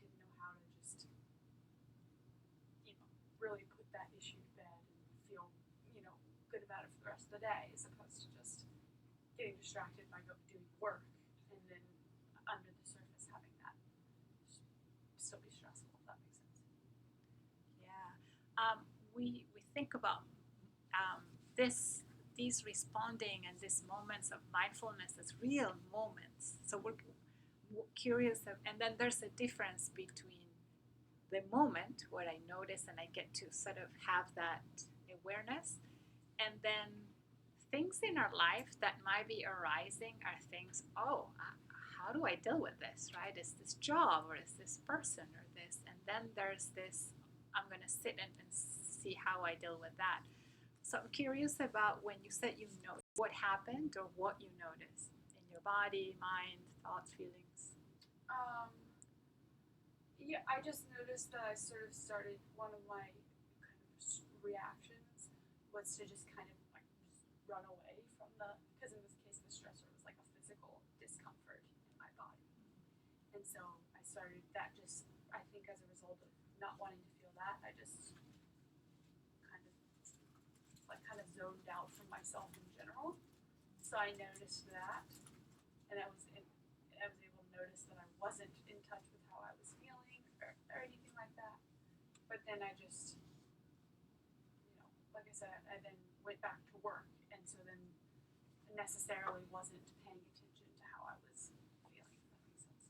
to just, really put that issue to bed and feel, good about it for the rest of the day, as opposed to just getting distracted by doing work and then under the surface having that still be stressful, if that makes sense. Yeah. We think about these responding and these moments of mindfulness as real moments. So we're curious, and then there's a difference between the moment where I notice and I get to sort of have that awareness, and then things in our life that might be arising are things, how do I deal with this, right? Is this job or is this person or this? And then there's this, I'm going to sit and see how I deal with that. So I'm curious about when you said you know what happened or what you noticed in your body, mind, thoughts, feelings. Yeah, I just noticed that I sort of started, one of my kind of reactions was to just kind of like just run away from because in this case the stressor was like a physical discomfort in my body. And so I started that just, I think as a result of not wanting to feel that, I just kind of zoned out from myself in general. So I noticed that, and I was able to notice that I wasn't in touch with how I was feeling or anything like that. But then I just, like I said, I then went back to work, and so then necessarily wasn't paying attention to how I was feeling, if that makes sense.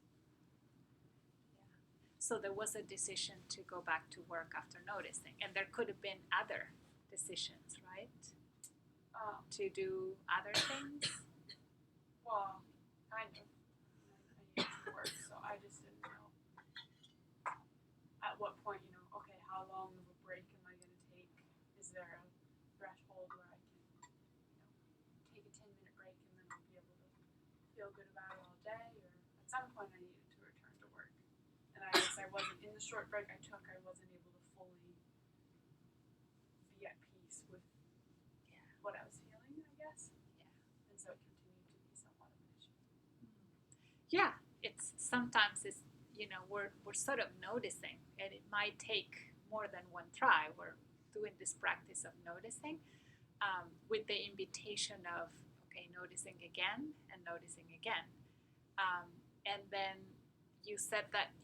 Yeah. So there was a decision to go back to work after noticing, and there could have been other decisions, right? To do other things? Well, kind of. I needed to work, so I just didn't know at what point, okay, how long of a break am I going to take? Is there a threshold where I can, take a 10-minute break and then I'll be able to feel good about it all day? Or at some point I needed to return to work. And I guess I wasn't, in the short break I took, I wasn't able to fully be at peace with what I was feeling, I guess. Yeah. And so it continued to be somewhat of an issue. Yeah, sometimes we're sort of noticing, and it might take more than one try. We're doing this practice of noticing with the invitation of, okay, noticing again and noticing again. And then you said that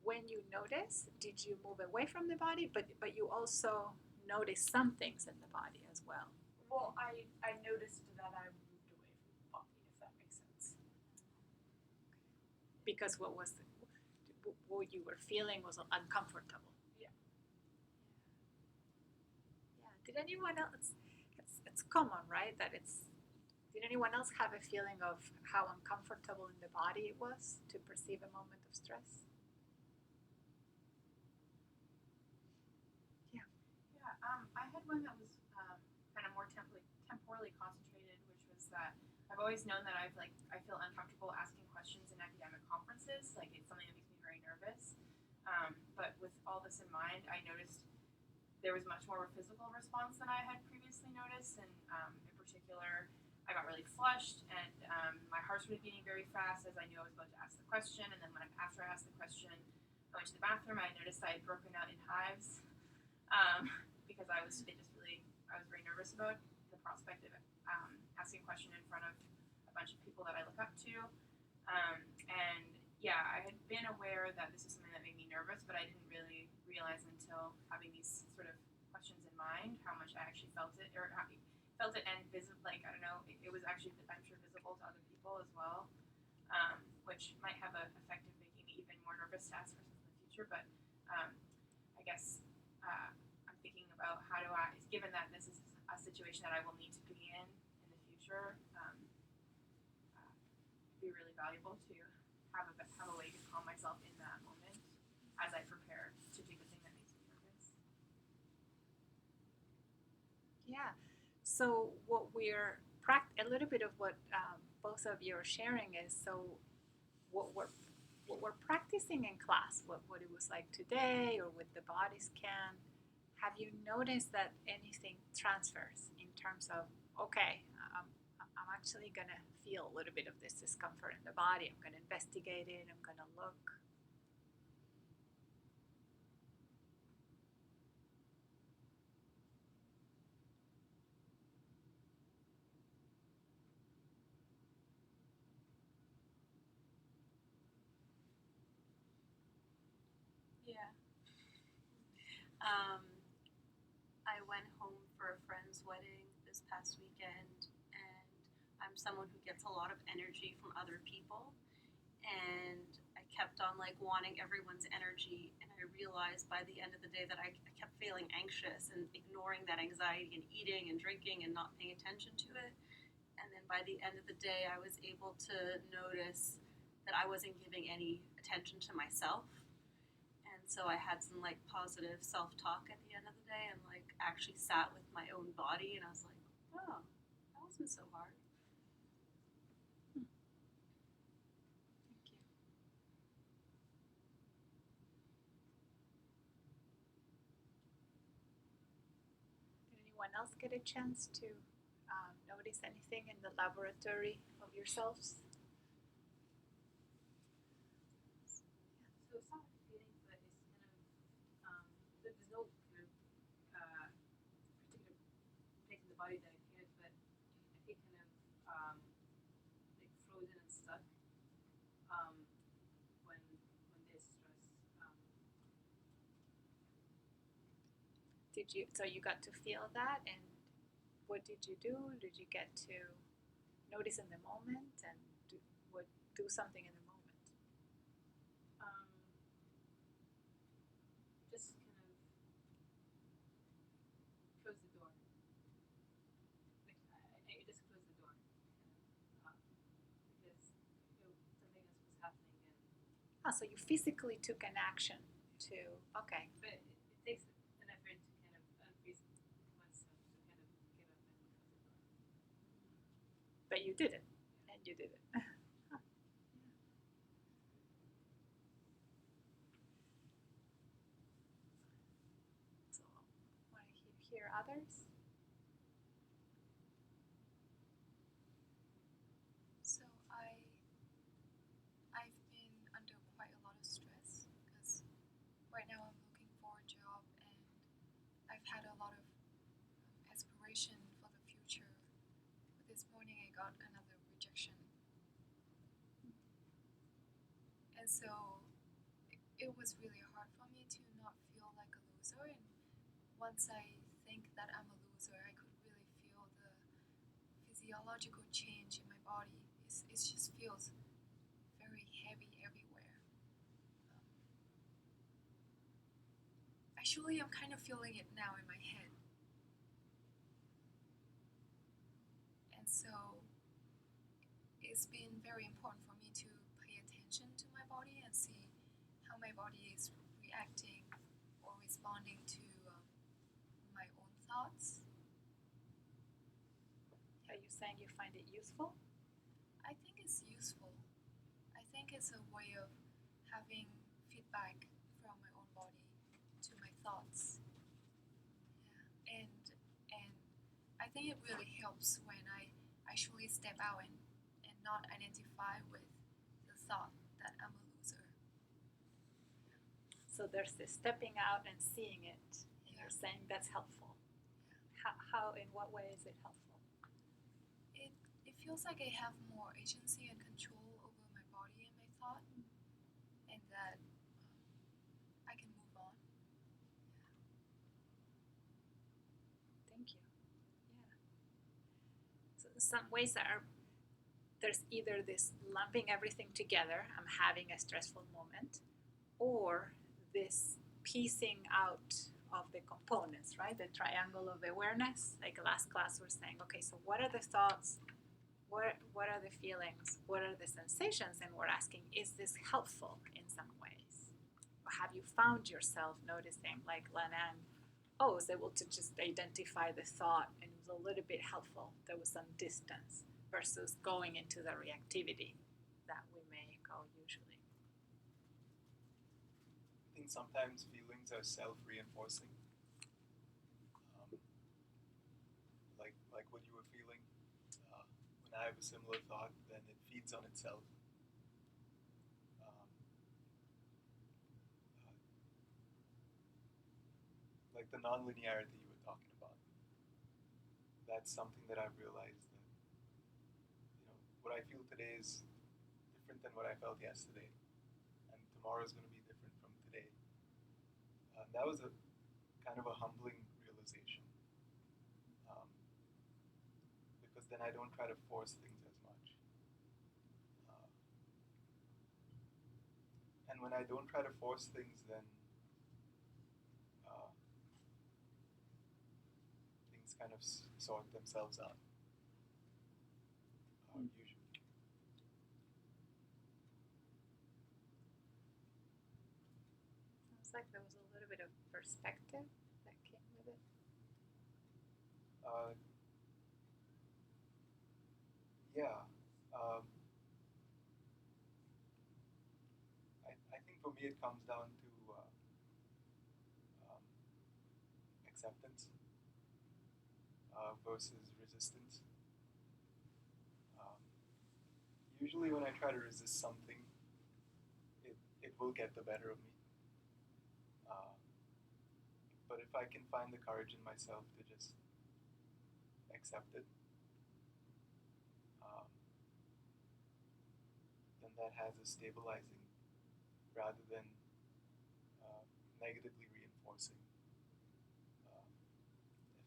when you notice, did you move away from the body, but you also noticed some things in the body as well? Well, I noticed that I moved away from the body, if that makes sense. Because what you were feeling was uncomfortable. Yeah. Yeah. Did anyone else? It's common, right? Did anyone else have a feeling of how uncomfortable in the body it was to perceive a moment of stress? Yeah, I had one that was kind of more temporally concentrated, which was that I've always known that I feel uncomfortable asking questions in academic conferences. Like, it's something that makes me very nervous. But with all this in mind, I noticed there was much more of a physical response than I had previously noticed, and in particular, I got really flushed, and my heart started beating very fast as I knew I was about to ask the question. And then after I asked the question, I went to the bathroom. I noticed I had broken out in hives because I was very nervous about the prospect of asking a question in front of a bunch of people that I look up to. And yeah, I had been aware that this is something that made me nervous, but I didn't really realize until having these sort of questions in mind how much I actually felt it, and visible. Like, I don't know, it was actually, I'm sure, visible to other people as well, which might have an effect of making me even more nervous to ask questions in the future. But I guess I'm thinking about how do I, given that this is a situation that I will need to be in the future, it'd be really valuable to have a way to calm myself in that moment as I prepare to do the thing that makes me nervous. Yeah. So what we're a little bit of what both of you are sharing is, so what we're practicing in class, what it was like today or with the body scan, have you noticed that anything transfers in terms of, okay, I'm actually going to feel a little bit of this discomfort in the body. I'm going to investigate it. I'm going to look. Yeah. I went home for a friend's wedding this past weekend, and I'm someone who gets a lot of energy from other people, and I kept on like wanting everyone's energy, and I realized by the end of the day that I kept feeling anxious and ignoring that anxiety and eating and drinking and not paying attention to it. And then by the end of the day, I was able to notice that I wasn't giving any attention to myself. And so I had some like positive self-talk at the end of the day, and like actually sat with my own body, and I was like, oh, that wasn't so hard. Thank you. Did anyone else get a chance to notice anything in the laboratory of yourselves? So it's not like feeling, but it's kind of there's no kind of particular place in the body that I feel it, but I feel kind of like frozen and stuck when there's stress. Did you? So you got to feel that, and what did you do? Did you get to notice in the moment and do something in the moment? Just kind of close the door. Like I just close the door, kind of, because something else was happening, and So you physically took an action to, okay. but it takes an effort to kind of unfreeze oneself to kind of get up and close the door. But you did it, and you did it. Huh. So, want to hear others? So I've been under quite a lot of stress because right now I'm looking for a job and I've had a lot of aspiration for the future. But this morning I got another rejection. And so it was really hard for me to not feel like a loser. And once I think that I'm a loser, I could really feel the physiological change in my body. It just feels very heavy everywhere. Actually, I'm kind of feeling it now in my head. And so it's been very important for me to pay attention to my body and see how my body is reacting or responding to my own thoughts. Are you saying you find it useful? I think it's useful. I think it's a way of having feedback from my own body to my thoughts. Yeah. And I think it really helps when I actually step out and not identify with the thought that I'm a loser. So there's this stepping out and seeing it, and Yeah. you're saying that's helpful. Yeah. How, in what way is it helpful? It feels like I have more agency and control over my body and my thought, and that I can move on. Thank you. Yeah. So some ways are, there's either this lumping everything together, I'm having a stressful moment, or this piecing out of the components, right? The triangle of awareness. Like last class we're saying, okay, so what are the thoughts? What are the feelings? What are the sensations? And we're asking, is this helpful in some ways? Or have you found yourself noticing, like Lanang, was able to just identify the thought and was a little bit helpful. There was some distance versus going into the reactivity that we may go usually. I think sometimes feelings are self-reinforcing. Like what you were feeling. When I have a similar thought, then it feeds on itself. Like the non-linearity you were talking about. That's something that I've realized that, what I feel today is different than what I felt yesterday, and tomorrow is going to be different from today. That was a kind of a humbling realization, because then I don't try to force things as much. And when I don't try to force things, then things kind of sort themselves out, usually. Sounds like there was a little bit of perspective that came with it. Yeah. I think for me it comes down to acceptance versus resistance. Usually when I try to resist something, it will get the better of me. But if I can find the courage in myself to just accept it, then that has a stabilizing rather than negatively reinforcing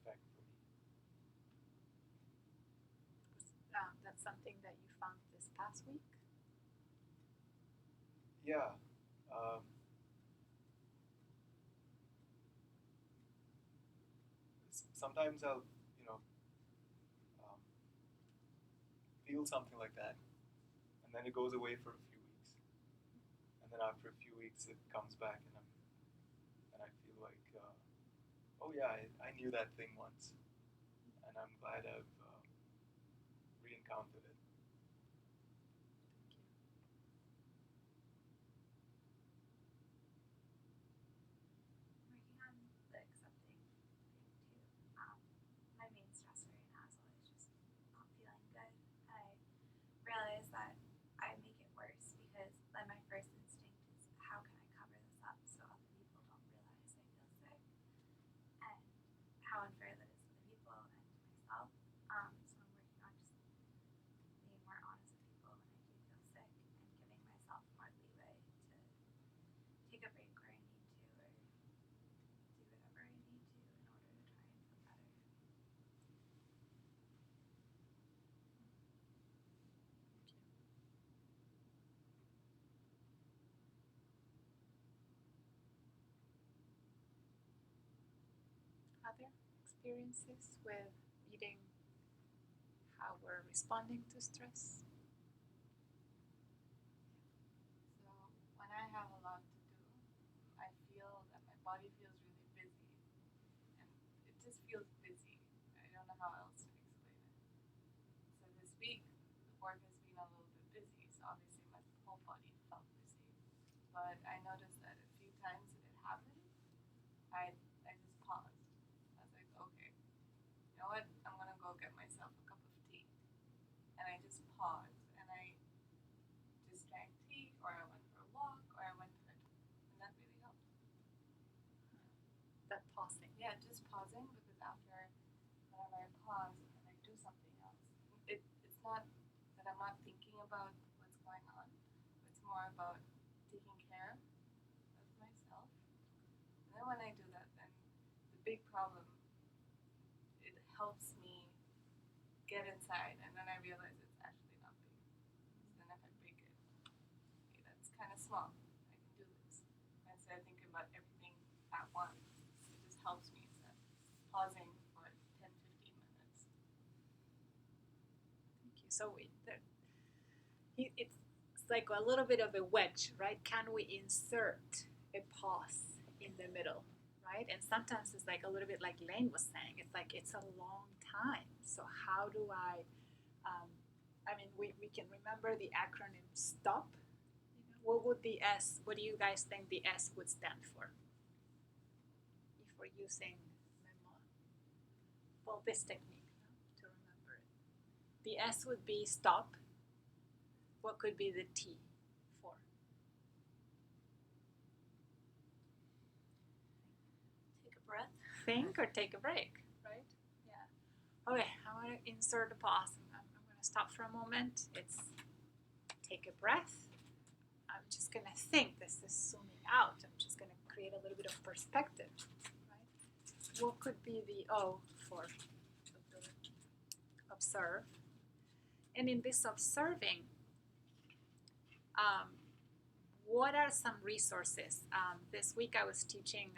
effect for me. That's something that you found this past week? Yeah. Sometimes I'll, feel something like that, and then it goes away for a few weeks, and then after a few weeks it comes back, and I feel like, oh yeah, I knew that thing once, and I'm glad I've re-encountered it. Working on the accepting thing too. My main stressor right now is always just not feeling good. I realize that I make it worse because then my first instinct is how can I cover this up so other people don't realize I feel sick, and how unfair that is to the people and to myself. So I'm working on just being more honest with people when I do feel sick and giving myself more leeway to take a break where I need to, or do whatever I need to in order to try and feel better. Other experiences with meeting how we're responding to stress? So when I have a lot to do, I feel that my body feels really busy, and it just feels busy. I don't know how else to explain it. So this week, the work has been a little bit busy, so obviously my whole body felt busy. But I noticed that a few times that it happened, I just paused. I was like, okay, you know what? I'm gonna go get myself a cup of tea. And I just paused, and I just drank tea, or I went for a walk, or I went to the and that really helped. That pausing. Yeah, just pausing, because after whenever I pause and I do something else, it's not that I'm not thinking about what's going on. It's more about taking care of myself. And then when I do that, then the big problem, it helps me get inside, and then I realize it's actually not big. So then if I break it, okay, that's kind of small. I can do this. Instead of thinking about everything at once, it just helps me instead of pausing for 10, 15 minutes. Thank you. So it's like a little bit of a wedge, right? Can we insert a pause in the middle, right? And sometimes it's like a little bit like Lane was saying, it's like it's a long time. So how do I mean, we can remember the acronym STOP. What would the S, what do you guys think the S would stand for? If we're using well, this technique to remember it. The S would be stop. What could be the T for? Take a breath. Think or take a break, right? Yeah. Okay, I want to insert a pause. I'm going to stop for a moment. It's take a breath. I'm just going to think. This is zooming out. I'm just going to create a little bit of perspective, right? What could be the O for observe? And in this observing, what are some resources? This week I was teaching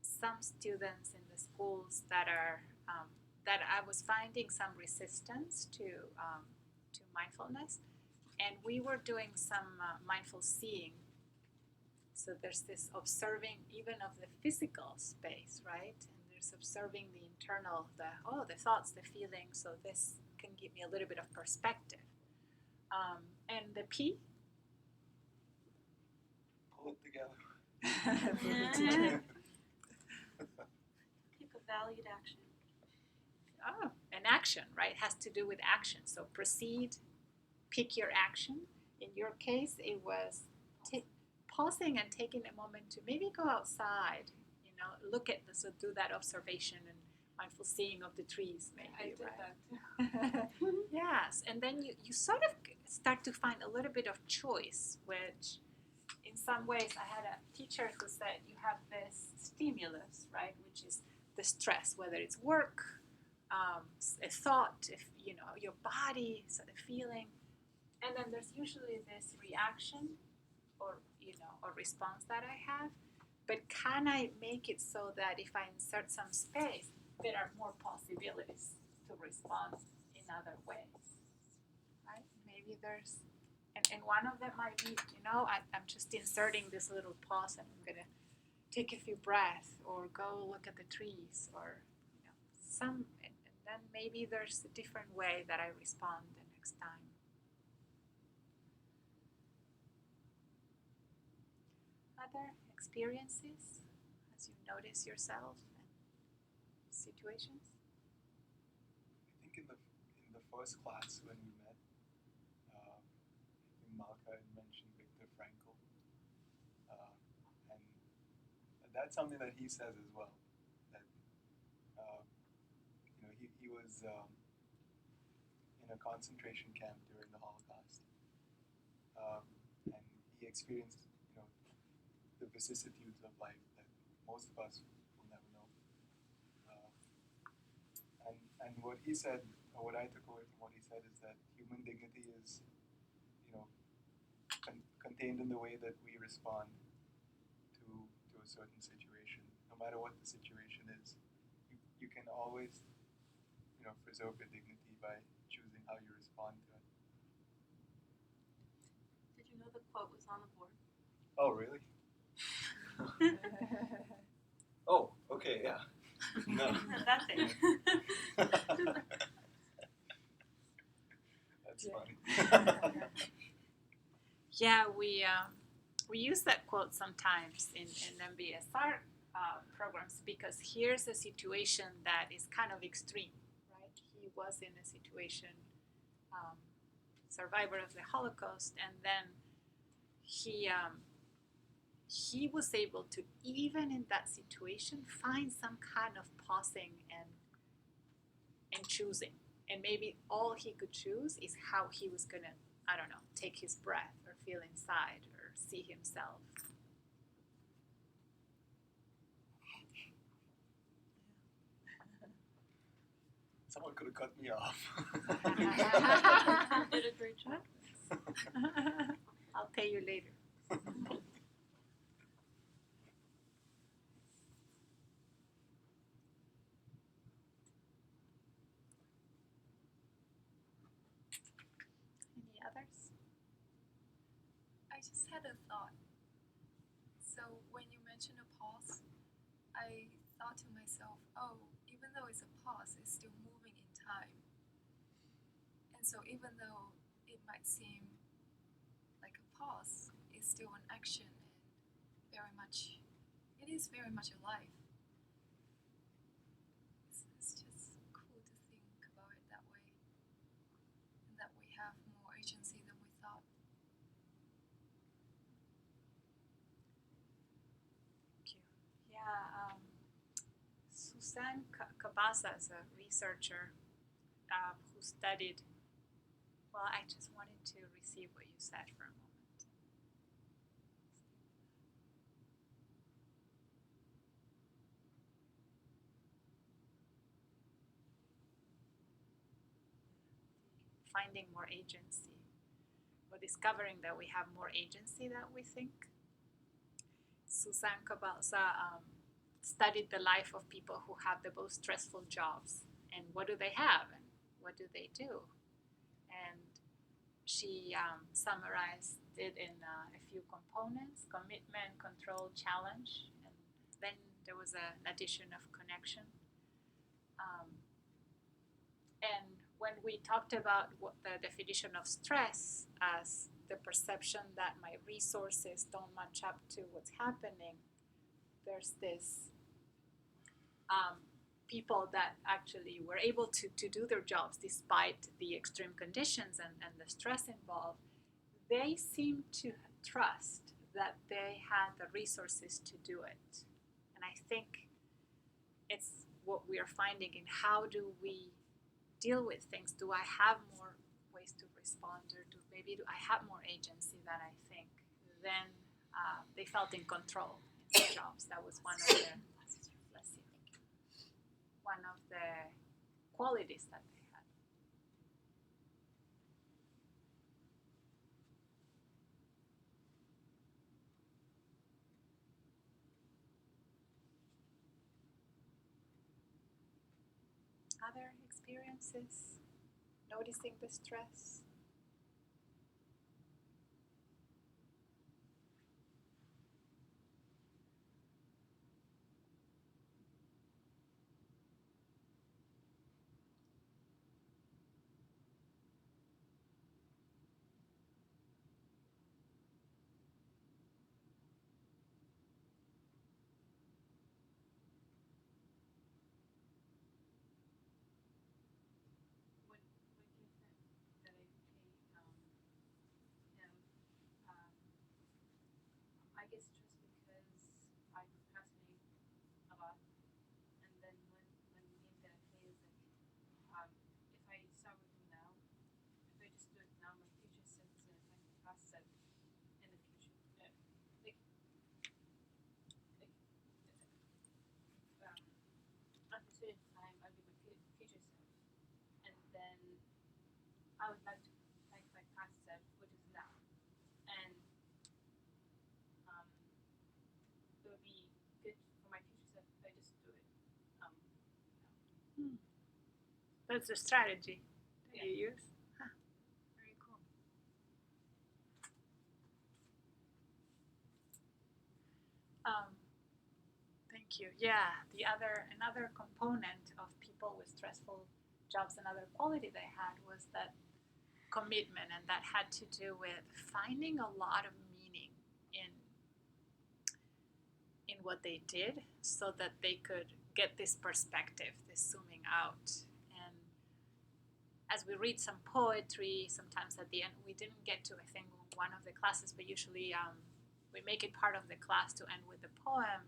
some students in the schools that are that I was finding some resistance to mindfulness, and we were doing some mindful seeing. So there's this observing even of the physical space, right? And there's observing the internal, the thoughts, the feelings. So this can give me a little bit of perspective. And the P? Pull it together. Pick a valued action. Oh, an action, right? Has to do with action. So proceed, pick your action. In your case, it was pausing and taking a moment to maybe go outside, look at so do that observation and mindful seeing of the trees, maybe. I did right? that. Yes, and then you sort of start to find a little bit of choice, which in some ways I had a teacher who said you have this stimulus, right, which is the stress, whether it's work, a thought, if your body, so the feeling, and then there's usually this reaction or response that I have. But can I make it so that if I insert some space, there are more possibilities to respond in other ways, right? Maybe there's, and one of them might be, I'm just inserting this little pause and I'm gonna take a few breaths or go look at the trees or some, and then maybe there's a different way that I respond the next time. Other experiences as you notice yourself and situations? I think in the first class when we met, Malka had mentioned Viktor Frankl, and that's something that he says as well. That he was in a concentration camp during the Holocaust, and he experienced the vicissitudes of life that most of us will never know. And what he said, or what I took away from what he said, is that human dignity is, contained in the way that we respond to a certain situation. No matter what the situation is, you can always, preserve your dignity by choosing how you respond to it. Did you know the quote was on the board? Oh, really? Oh, okay, yeah. No. That's it. That's funny. Yeah, we use that quote sometimes in MBSR programs because here's a situation that is kind of extreme, right? He was in a situation, survivor of the Holocaust, and then he was able to, even in that situation, find some kind of pausing and choosing. And maybe all he could choose is how he was going to, I don't know, take his breath or feel inside or see himself. Someone could have cut me off. You did a great job. I'll pay you later. Any others? I just had a thought. So when you mention a pause, I thought to myself, oh, even though it's a pause, it's still moving in time. And so even though it might seem like a pause, it's still an action and it is very much alive. It's just cool to think about it that way, and that we have more agency than we thought. Thank you. Yeah, Suzanne Cabasa is a researcher who studied. Well, I just wanted to receive what you said for a moment. Finding more agency, or discovering that we have more agency than we think. Suzanne Cabasa studied the life of people who have the most stressful jobs, and what do they have, and what do they do, and she summarized it in a few components: commitment, control, challenge, and then there was an addition of connection. And when we talked about what the definition of stress as the perception that my resources don't match up to what's happening, there's this people that actually were able to do their jobs despite the extreme conditions and the stress involved. They seem to trust that they had the resources to do it. And I think it's what we are finding in how do we deal with things. Do I have more ways to respond, or do I have more agency than I think? Then they felt in control in their jobs. That was one of the qualities that they had. Other experiences, noticing the stress. I get stressed because I procrastinate a lot, and then when the game that I play is like, if I start working now, if I just do it now, my future self is gonna find the past self in the future. At a certain time, I'll be my future self, and then I would like to thank my past self, which is now, and it would be good for my future self if I just do it now. That's a strategy that you use. Huh. Very cool. Thank you. Yeah, another component of people with stressful jobs, another quality they had was that commitment, and that had to do with finding a lot of meaning in what they did, so that they could get this perspective, this zooming out. And as we read some poetry, sometimes at the end, we didn't get to, I think, one of the classes, but usually we make it part of the class to end with the poem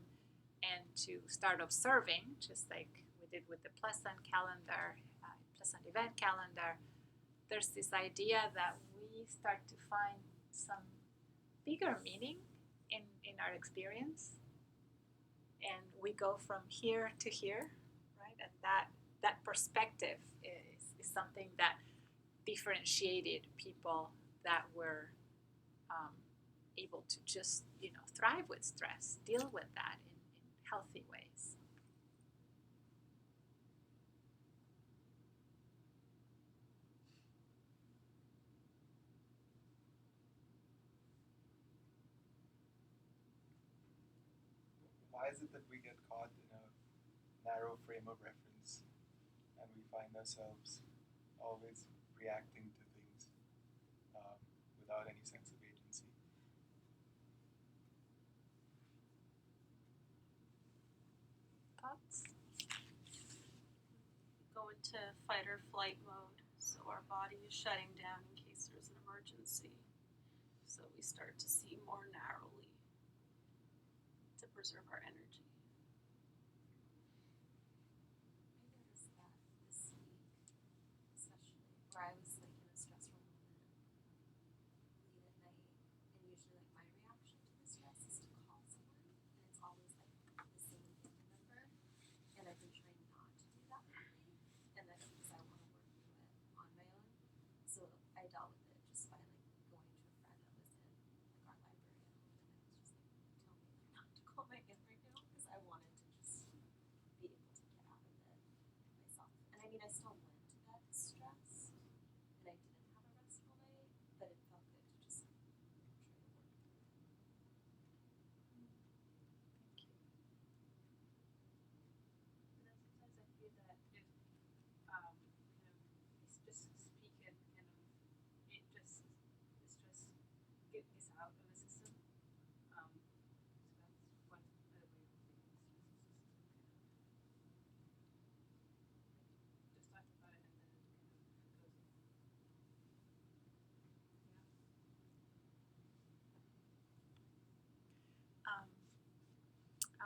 and to start observing, just like we did with the Pleasant calendar, Pleasant event calendar. There's this idea that we start to find some bigger meaning in our experience, and we go from here to here, right? And that perspective is something that differentiated people that were able to just thrive with stress, deal with that in healthy ways. Why why is it that we get caught in a narrow frame of reference and we find ourselves always reacting to things without any sense of agency? Thoughts? Go into fight or flight mode, so our body is shutting down in case there's an emergency. So we start to see more narrowly to preserve our energy. I noticed that this week, especially where I was like in a stressful moment late at night, and usually like my reaction to the stress is to call someone, and it's always like the same phone number, and I've been trying not to do that lately, and that's because I want to work through it on my own. So I dealt with it just by like going to a friend that was in like our library at home, and I was just like, tell me like not to call my aunt right now, because I wanted to just be able to get out of it myself. And I mean, I still went to bed stressed, and I didn't have a restful night, but it felt good to just try to work through it. And then sometimes I feel that if kind of it's just speak it kind of it just it's just get this out of the system. So that's one other way of thinking is just talk about it and then it kind of goes away.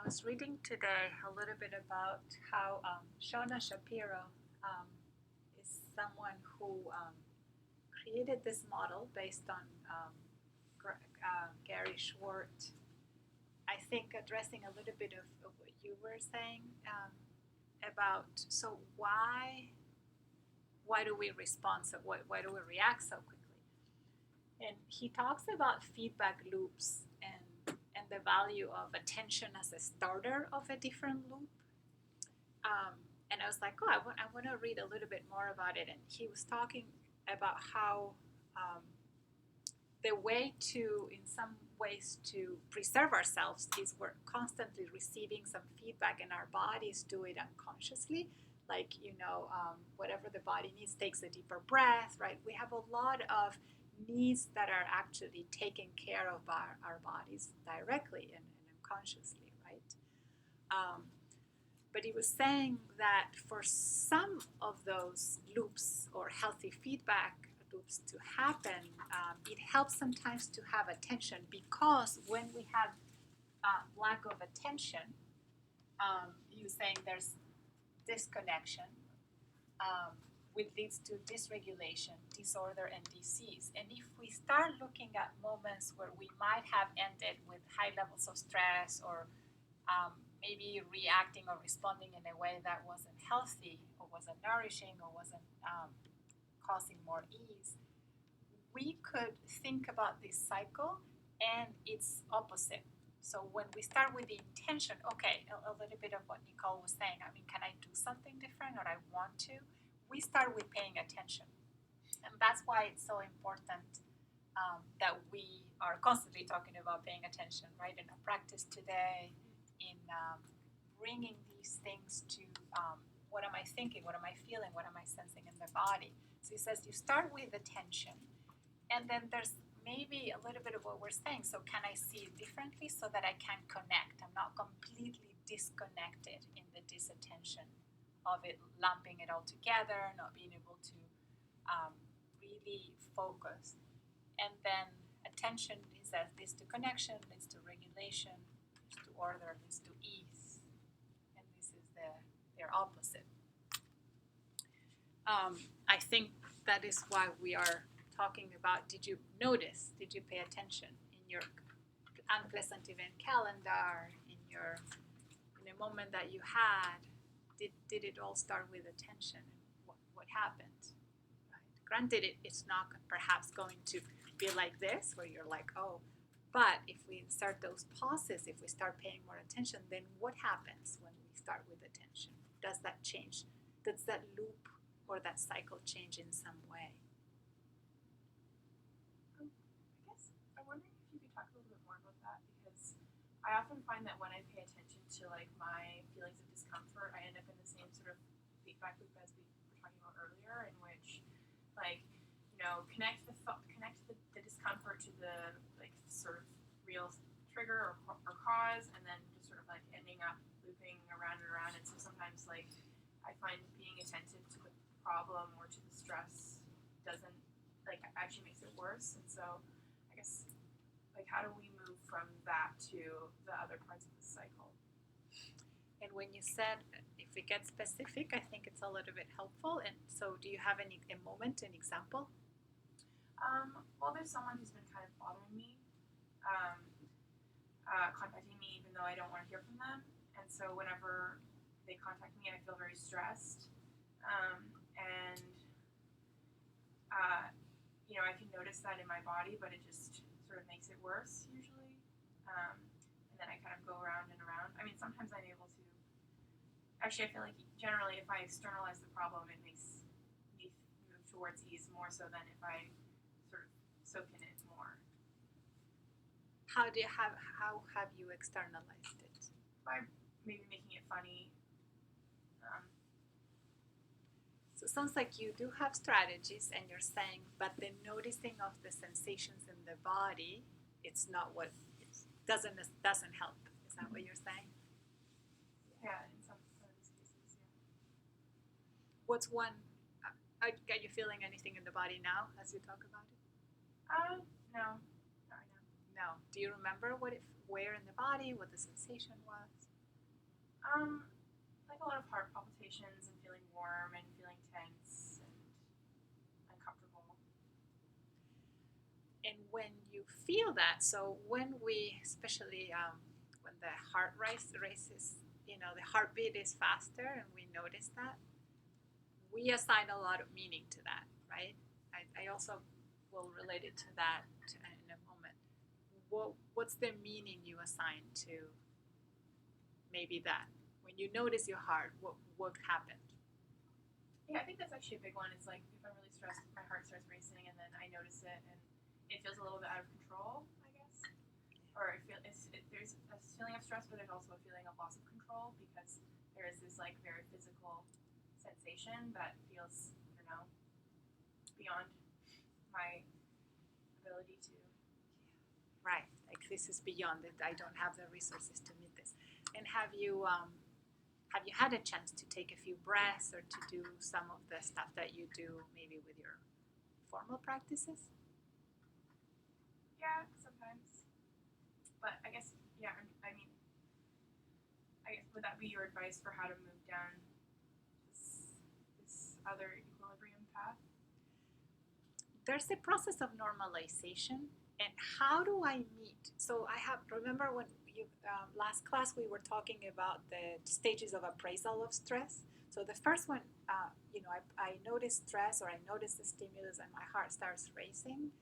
I was reading today a little bit about how Shona Shapiro is someone who created this model based on Gary Schwartz. I think addressing a little bit of what you were saying about, so why do we respond so why do we react so quickly? And he talks about feedback loops and the value of attention as a starter of a different loop. And I was like, I want to read a little bit more about it. And he was talking about how the way to, in some ways, to preserve ourselves is we're constantly receiving some feedback, and our bodies do it unconsciously. Like, whatever the body needs takes a deeper breath, right? We have a lot of needs that are actually taken care of by our bodies directly and unconsciously, right? But he was saying that for some of those loops or healthy feedback loops to happen, it helps sometimes to have attention, because when we have lack of attention, he was saying there's disconnection, which leads to dysregulation, disorder, and disease. And if we start looking at moments where we might have ended with high levels of stress, or maybe reacting or responding in a way that wasn't healthy or wasn't nourishing or wasn't causing more ease, we could think about this cycle and its opposite. So when we start with the intention, okay, a little bit of what Nicole was saying, I mean, can I do something different, or I want to? We start with paying attention. And that's why it's so important that we are constantly talking about paying attention, right? In our practice today, in bringing these things to what am I thinking, what am I feeling, what am I sensing in the body. So he says you start with attention, and then there's maybe a little bit of what we're saying. So can I see it differently so that I can connect? I'm not completely disconnected in the disattention of it, lumping it all together, not being able to really focus. And then attention, he says, leads to connection, leads to regulation, leads to order, leads to ease. And this is their opposite. I think that is why we are talking about, did you notice, did you pay attention in your unpleasant event calendar, in a moment that you had, did it all start with attention? What happened? Right? Granted, it's not perhaps going to be like this, where you're like, oh, but if we insert those pauses, if we start paying more attention, then what happens when we start with attention? Does that change? Does that loop or that cycle change in some way? I guess I'm wondering if you could talk a little bit more about that, because I often find that when I pay attention to like my feelings of discomfort, I end up in the same sort of feedback loop as we were talking about earlier, in which like, connect the discomfort to the like sort of real trigger or cause, and then just sort of like ending up looping around and around. And so sometimes like I find being attentive to the problem or to the stress doesn't like actually makes it worse. And so I guess like how do we move from that to the other parts of the cycle? And when you said if we get specific, I think it's a little bit helpful. And so, do you have a moment, an example? Well, there's someone who's been kind of bothering me, contacting me even though I don't want to hear from them. And so whenever they contact me, I feel very stressed. And I can notice that in my body, but it just sort of makes it worse usually. And then I kind of go around and around. I mean, sometimes I'm able to. Actually, I feel like generally if I externalize the problem, it makes me move towards ease more so than if I sort of soak in it more. How have you externalized it? By maybe making it funny. So it sounds like you do have strategies, and you're saying, but the noticing of the sensations in the body, it's not what it doesn't help. Is that what you're saying? Yeah, in some of these cases, yeah. What's one? Are you feeling anything in the body now as you talk about it? No, not right now. No. Do you remember where in the body, what the sensation was? Like a lot of heart palpitations and feeling warm and feeling tense and uncomfortable. And when you feel that, so when we, especially when the heart races, the heartbeat is faster, and we notice that, we assign a lot of meaning to that, right? I also will relate it to that in a moment. What's the meaning you assign to maybe that? When you notice your heart, what happened? Yeah, I think that's actually a big one. It's like if I'm really stressed, my heart starts racing, and then I notice it, and it feels a little bit out of control, I guess. Or there's a feeling of stress, but there's also a feeling of loss of control because there is this like very physical sensation that feels, I don't know, beyond my ability to. Right, like this is beyond it. I don't have the resources to meet this. And have you had a chance to take a few breaths or to do some of the stuff that you do maybe with your formal practices? Yeah, sometimes. But I guess, yeah, I mean, I guess would that be your advice for how to move down this other equilibrium path? There's a process of normalization, and how do I meet? So remember when last class we were talking about the stages of appraisal of stress. So the first one, I notice stress, or I notice the stimulus and my heart starts racing.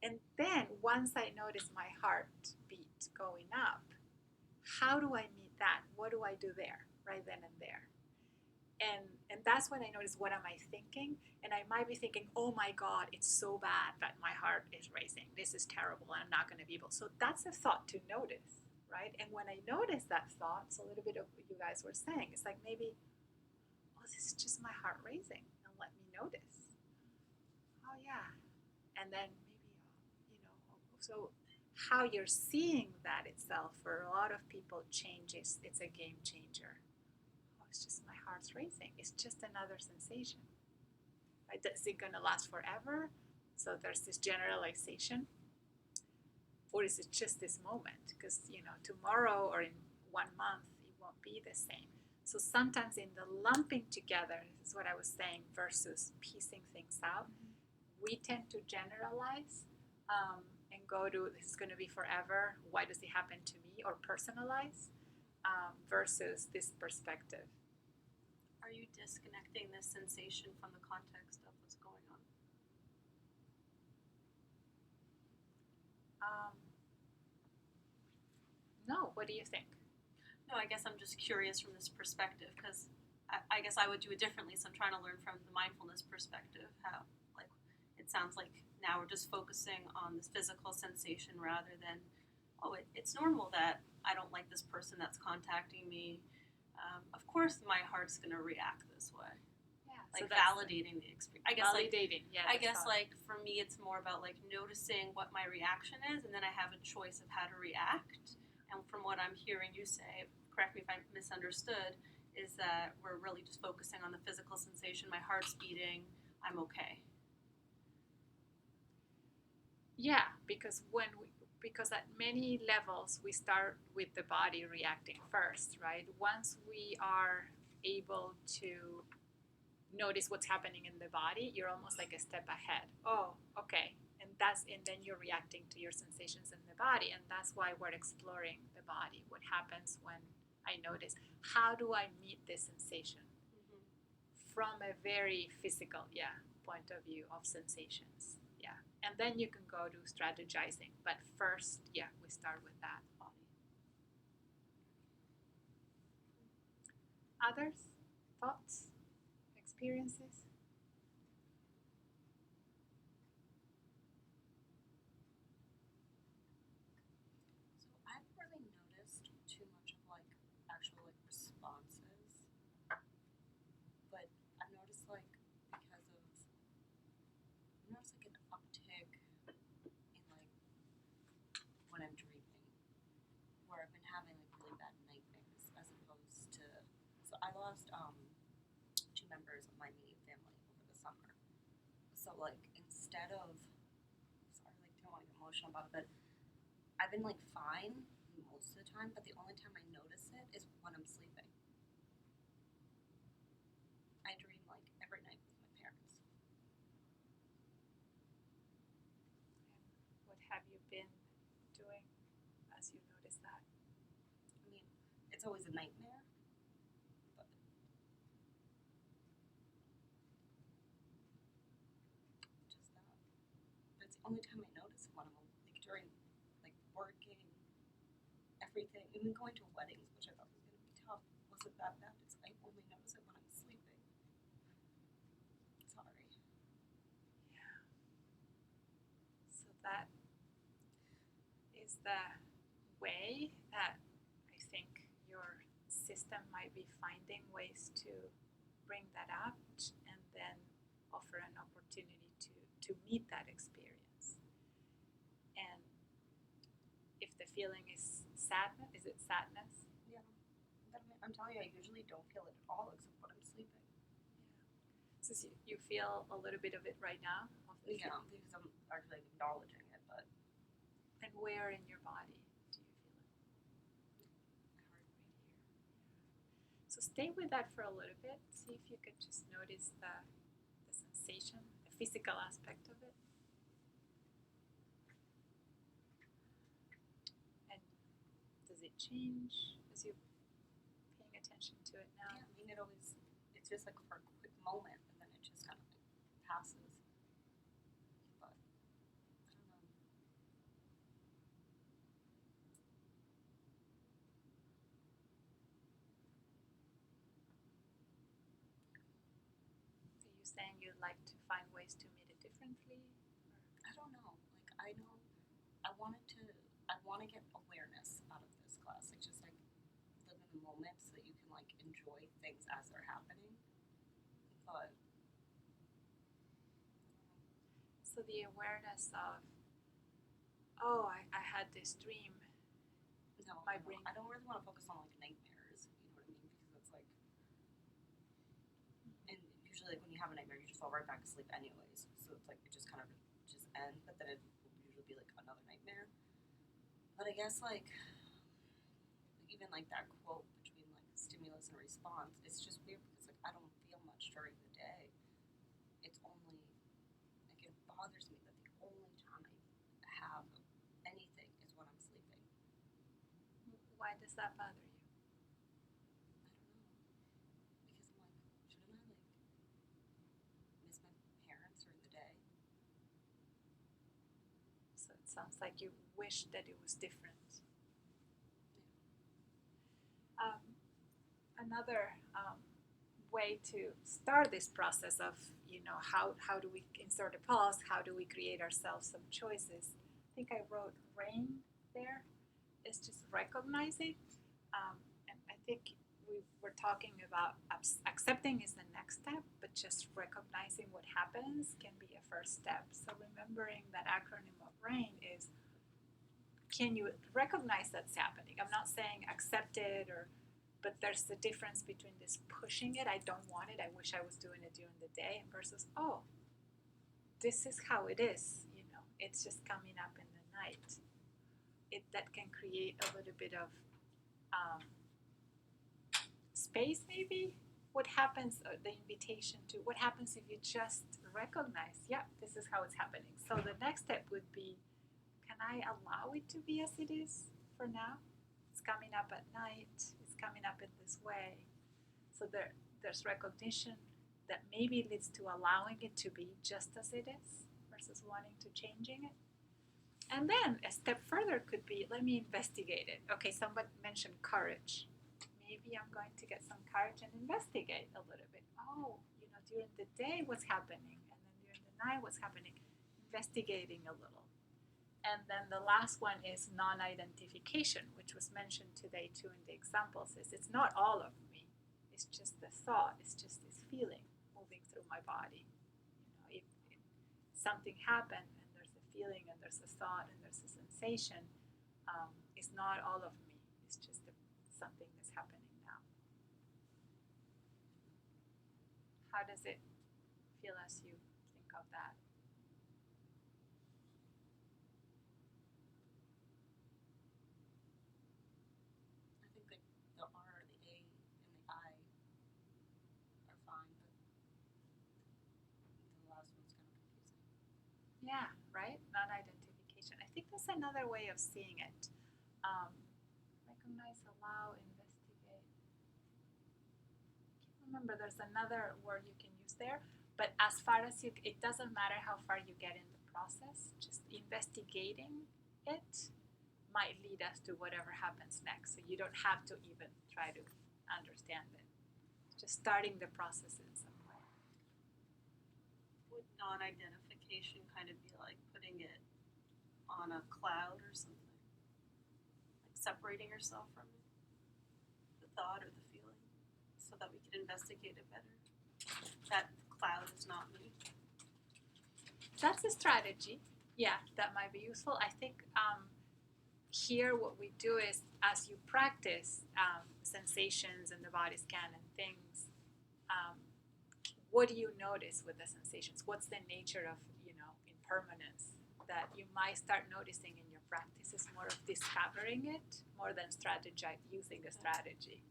And then once I notice my heartbeat going up, how do I meet that? What do I do there, right then and there? And that's when I notice, what am I thinking? And I might be thinking, oh my God, it's so bad that my heart is racing. This is terrible. I'm not going to be able. So that's a thought to notice, right? And when I notice that thought, it's a little bit of what you guys were saying. It's like maybe, this is just my heart racing, and let me notice. Oh yeah. And then maybe, so how you're seeing that itself for a lot of people changes. It's a game changer. It's just my heart's racing. It's just another sensation. Right? Is it going to last forever? So there's this generalization. Or is it just this moment? Because, tomorrow or in 1 month, it won't be the same. So sometimes in the lumping together, this is what I was saying, versus piecing things out, we tend to generalize and go to, this is going to be forever. Why does it happen to me? Or personalize versus this perspective. Are you disconnecting this sensation from the context of what's going on? No, what do you think? No, I guess I'm just curious from this perspective, because I guess I would do it differently, so I'm trying to learn from the mindfulness perspective how, like, it sounds like now we're just focusing on this physical sensation rather than oh, it's normal that I don't like this person that's contacting me. Of course, my heart's gonna react this way. Yeah. Like so that's validating the experience. I guess like validating. Yeah. I that's guess how- like for me, it's more about like noticing what my reaction is, and then I have a choice of how to react. And from what I'm hearing you say, correct me if I misunderstood, is that we're really just focusing on the physical sensation. My heart's beating. I'm okay. Yeah, because because at many levels we start with the body reacting first, right? Once we are able to notice what's happening in the body, you're almost like a step ahead. Oh, okay. And then you're reacting to your sensations in the body, and that's why we're exploring the body. What happens when I notice? How do I meet this sensation? From a very physical, point of view of sensations. And then you can go to strategizing. But first, we start with that body. Others? Thoughts? Experiences? So I haven't really noticed too much of like actual like responses, but I've noticed like an uptick in like when I'm dreaming, where I've been having like really bad nightmares as opposed to. So I lost two members of my immediate family over the summer. So like instead of sorry, like don't want to get emotional about it, but I've been like fine most of the time, but the only time I notice it is when I'm sleeping. I dream like every night with my parents. What have you been doing as you notice that? I mean, it's always a nightmare, but just that. But it's the only time I notice it when I'm like during like working, everything, even going to weddings, which I thought was gonna be tough, wasn't that bad. It's I only notice it when I'm sleeping. Sorry. So that is the way that I think your system might be finding ways to bring that up and then offer an opportunity to meet that experience. And if the feeling is sadness, is it sadness? Yeah. But I'm telling you, I usually don't feel it at all except when I'm sleeping. So you feel a little bit of it right now? Yeah, because I'm actually acknowledging it, but And where in your body do you feel it? hard. Right here. So stay with that for a little bit. See if you can just notice the sensation, the physical aspect of it. And does it change as you're paying attention to it now? Yeah, I mean, it's just like for a quick moment, and then it just kind of like passes. But, I don't know. Are you saying you'd like to find ways to meet it differently? I don't know. Like, I know I want to get awareness out of this class. Like, just like live in the moment so that you can like enjoy things as they're happening. But, So the awareness of, oh, I had this dream. no, My brain. I don't really want to focus on like nightmares. You know what I mean? Because it's like, and usually like when you have a nightmare, you just fall right back to sleep anyways. So it's like it just kind of just ends, but then it will usually be like another nightmare. But I guess like even like that quote between like stimulus and response, it's just weird because like I don't feel much during the day. It's only like it bothers me that the only time I have anything is when I'm sleeping. Why does that bother you? I don't know. Because I'm like, shouldn't I like miss my parents during the day? So it sounds like you wish that it was different. Another way to start this process of, how do we insert a pause? How do we create ourselves some choices? I think I wrote rain there. is just recognizing. And I think we were talking about accepting is the next step, but just recognizing what happens can be a first step. So remembering that acronym of RAIN is, can you recognize that's happening? I'm not saying accept it, but there's the difference between this pushing it, I don't want it, I wish I was doing it during the day, versus, oh, this is how it is, it's just coming up in the night. That can create a little bit of space, maybe. What happens, the invitation to, what happens if you just recognize, yeah, this is how it's happening. So the next step would be, can I allow it to be as it is for now? It's coming up at night, it's coming up in this way. So there's recognition that maybe leads to allowing it to be just as it is versus wanting to changing it. And then a step further could be, let me investigate it. Okay, someone mentioned courage. Maybe I'm going to get some courage and investigate a little bit. Oh, during the day what's happening, and then during the night what's happening. Investigating a little. And then the last one is non-identification, which was mentioned today too in the examples. It's not all of me. It's just the thought. It's just this feeling moving through my body. If something happened and there's a feeling and there's a thought and there's a sensation, it's not all of me. It's just something that's happening now. How does it feel as you think of that? I think like the R, the A, and the I are fine, but the last one's kind of confusing. Yeah, right? Non-identification. I think that's another way of seeing it. Recognize, allow, investigate. I can't remember, there's another word you can use there, but as far as it doesn't matter how far you get in the process, just investigating it might lead us to whatever happens next. So you don't have to even try to understand it. Just starting the process in some way. Would non-identification kind of be like putting it on a cloud or something? Like separating yourself from it? The thought or the feeling? So that we can investigate it better? That cloud is not me. That's a strategy. Yeah, that might be useful. I think here what we do is, as you practice sensations and the body scan and things, what do you notice with the sensations? What's the nature of, impermanence that you might start noticing in your practice? Is more of discovering it more than using a strategy.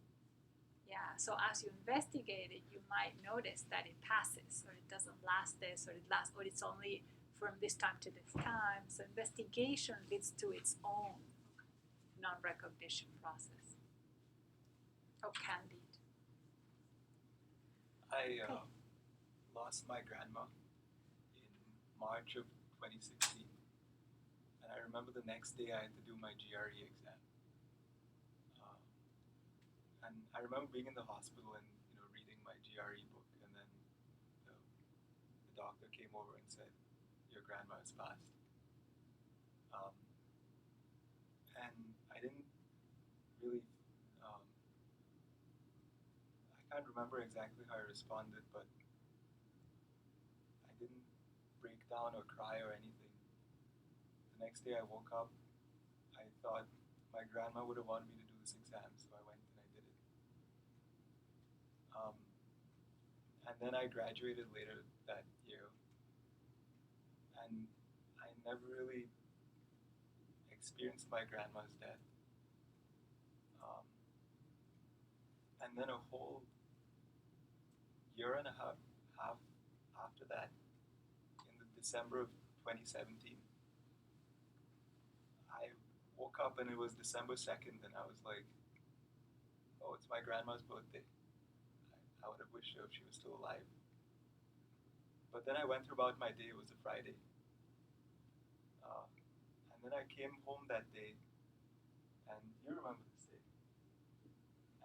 Yeah, so as you investigate it, you might notice that it passes, or it doesn't last this, or it's only from this time to this time. So investigation leads to its own non-recognition process. Oh, Candid. I lost my grandma in March of 2016, and I remember the next day I had to do my GRE exam. And I remember being in the hospital and reading my GRE book, and then the doctor came over and said, "Your grandma has passed." And I didn't really, I can't remember exactly how I responded, but I didn't break down or cry or anything. The next day I woke up, I thought my grandma would have wanted me to do this exam, so I went and I did it. And then I graduated later that year, and I never really experienced my grandma's death. And then a whole year and a half after that, in the December of 2017, I woke up and it was December 2nd, and I was like, oh, it's my grandma's birthday. I would have wished her if she was still alive. But then I went about my day, it was a Friday. And then I came home that day, and you remember this day.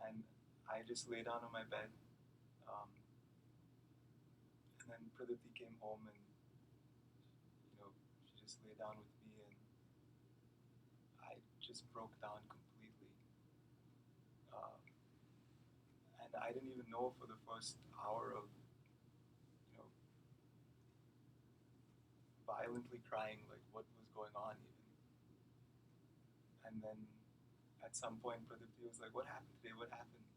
And I just lay down on my bed. And then Pradipti came home, and she just lay down with me, and I just broke down completely. And I didn't even know for the first hour of, violently crying, like what was going on even. And then at some point, Pradipti was like, "What happened today? What happened?"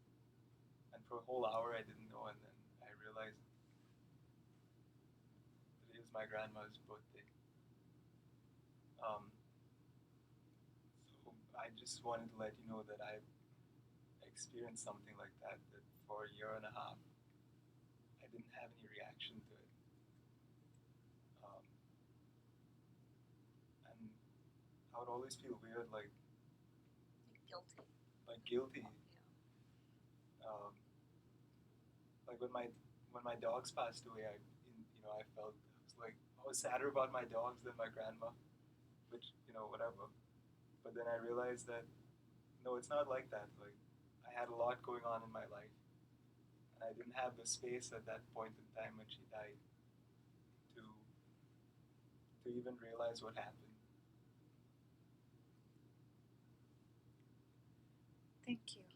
And for a whole hour, I didn't know. And then I realized today was my grandma's birthday. So I just wanted to let you know that I've experienced something like that. That for a year and a half, I didn't have any reaction to it. And I would always feel weird, like Guilty. guilty. Yeah. Like when my dogs passed away, I was sadder about my dogs than my grandma, which whatever. But then I realized that no, it's not like that. Like I had a lot going on in my life, and I didn't have the space at that point in time when she died to even realize what happened. Thank you.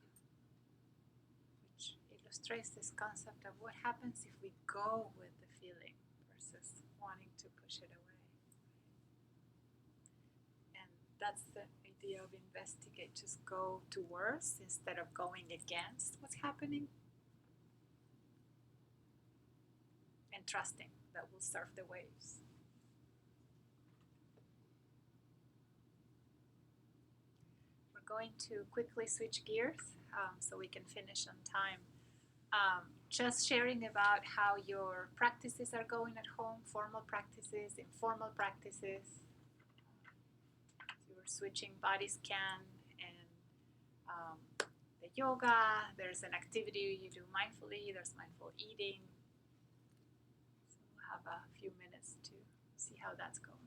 Which illustrates this concept of what happens if we go with the feeling versus wanting to push it away. And that's the idea of investigate. Just go towards instead of going against what's happening. And trusting that we'll surf the waves. We're going to quickly switch gears so we can finish on time. Just sharing about how your practices are going at home, formal practices, informal practices. So we're switching body scan and the yoga. There's an activity you do mindfully. There's mindful eating. So we'll have a few minutes to see how that's going.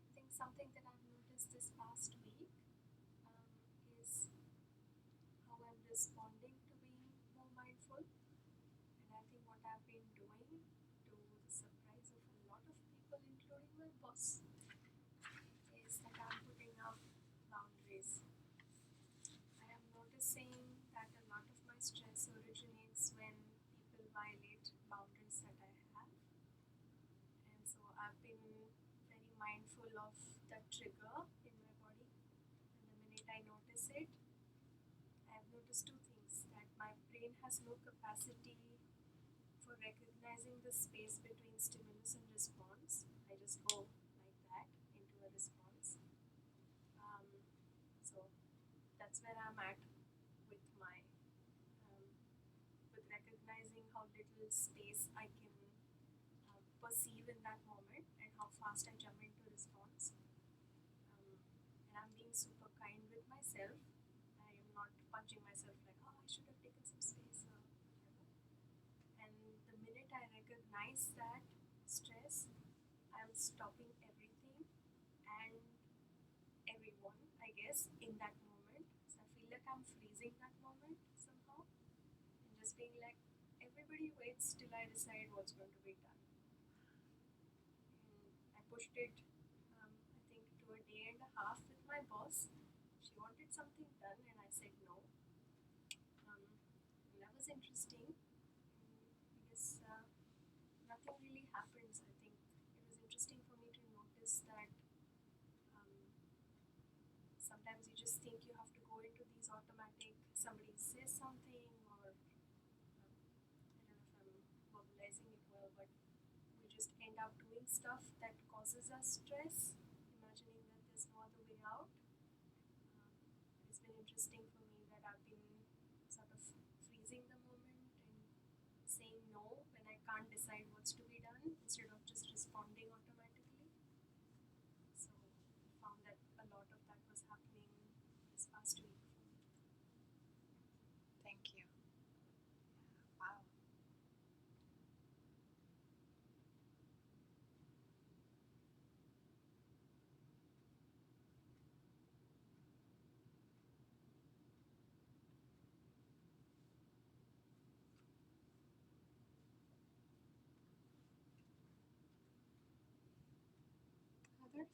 I think something that I've noticed this past week is how I'm responding to being more mindful. And I think what I've been doing, to the surprise of a lot of people, including my boss, is that I'm putting up boundaries. I am noticing that a lot of my stress originates when people violate boundaries that I have. And so I've been very mindful of that trigger in my body. And the minute I notice it, I've noticed two things: that my brain has no capacity for recognizing the space between stimulus and response. I just go like that into a response. So that's where I'm at with my with recognizing how little space I can perceive in that moment and how fast I jump into response. And I'm being super kind with myself. I am not punching myself like, oh, I should have taken some space or whatever. And the minute I recognize that stress, I'm stopping everything and everyone, I guess, in that moment. So I feel like I'm freezing that moment somehow and just being like, everybody waits till I decide what's going to be done. And I pushed it, I think, to a day and a half with my boss. She wanted something done and I said no. And that was interesting because nothing really happens. I think it was interesting for me to notice that sometimes you just think you have to go into these automatic, somebody says something, or I don't know if I'm verbalizing it well, but we just end up doing stuff that causes us stress, imagining that there's no other way out. It's been interesting for me that I've been sort of freezing the moment and saying no when I can't decide what's to be done instead of just responding automatically. So I found that a lot of that was happening this past week for me. Thank you. Wow. others?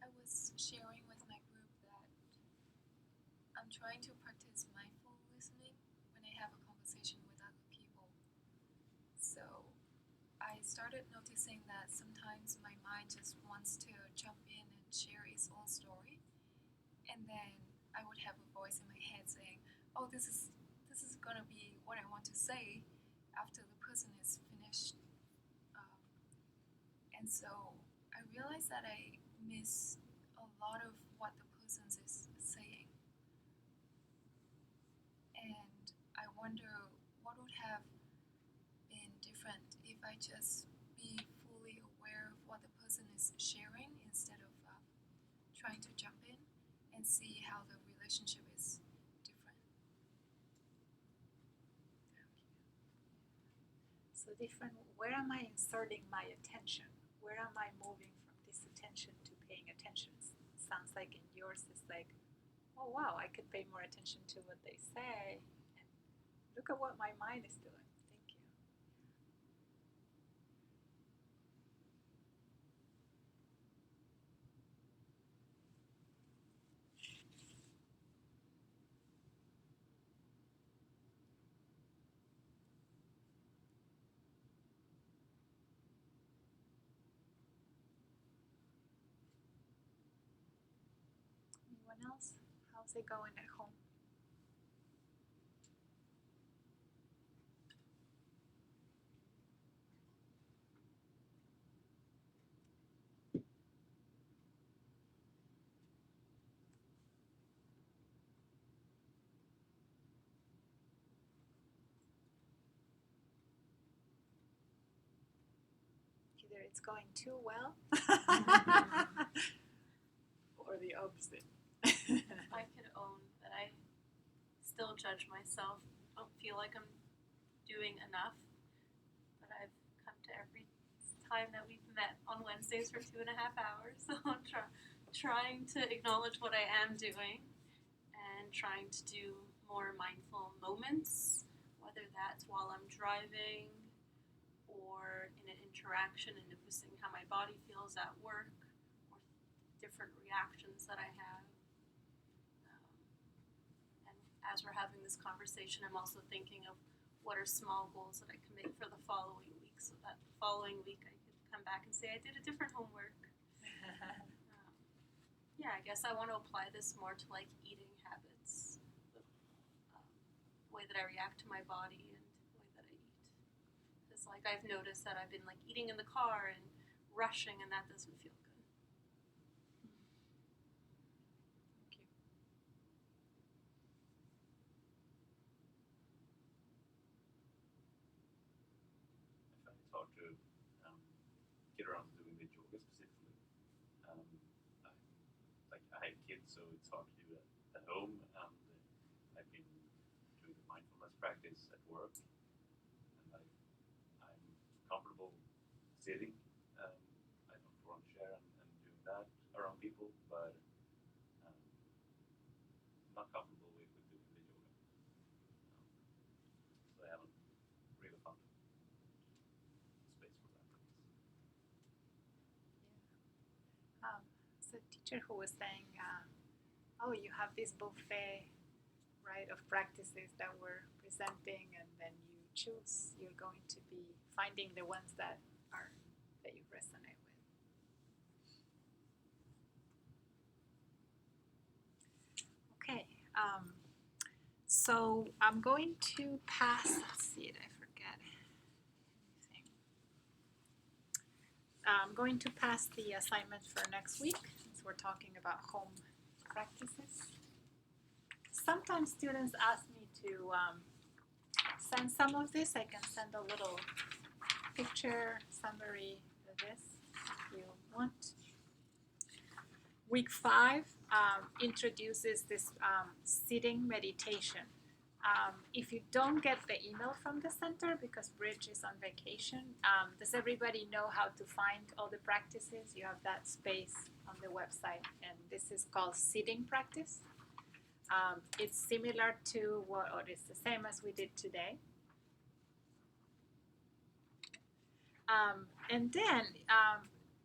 I was sharing with my group that I'm trying to practice mindful listening when I have a conversation with other people. So I started noticing that sometimes my mind just wants to jump in and share its own story, and then I would have a voice in my head saying, "Oh, this is gonna be what I want to say after the person is finished." Um, and so I realized that I miss a lot of what the person is saying, and I wonder what would have been different if I just be fully aware of what the person is sharing instead of trying to jump in and see how the relationship is different. So different, where am I inserting my attention? Where am I moving from disattention to paying attention? Sounds like in yours it's like, oh wow, I could pay more attention to what they say. And look at what my mind is doing. Thank you. Anyone else? How's it going at home? Either it's going too well or the opposite. I could own that I still judge myself. I don't feel like I'm doing enough, but I've come to every time that we've met on Wednesdays for 2.5 hours. So I'm trying to acknowledge what I am doing and trying to do more mindful moments, whether that's while I'm driving or in an interaction and noticing how my body feels at work or different reactions that I have. And as we're having this conversation, I'm also thinking of what are small goals that I can make for the following week, so that the following week I could come back and say I did a different homework. Yeah, I guess I want to apply this more to like eating habits, the way that I react to my body and the way that I eat. Because like I've noticed that I've been like eating in the car and rushing, and that doesn't feel good. Thank you. I find it's hard to get around to doing the yoga specifically. I have kids, so it's hard to do it at home, and I've been doing the mindfulness practice at work, and I'm comfortable sitting. I don't go on a chair and doing that around people, but I'm not comfortable with doing the yoga. So I haven't really found space for that. So a teacher who was saying, oh, you have this buffet, right, of practices that we're presenting, and then you choose. You're going to be finding the ones that you resonate with. Okay. So I'm going to pass. Let's see, did I forget anything? I'm going to pass the assignment for next week, since we're talking about home practices. Sometimes students ask me to send some of this. I can send a little picture summary of this if you want. Week 5 introduces this sitting meditation. If you don't get the email from the center because Bridge is on vacation, does everybody know how to find all the practices? You have that space on the website, and this is called sitting practice. It's similar to or it's the same as we did today. And then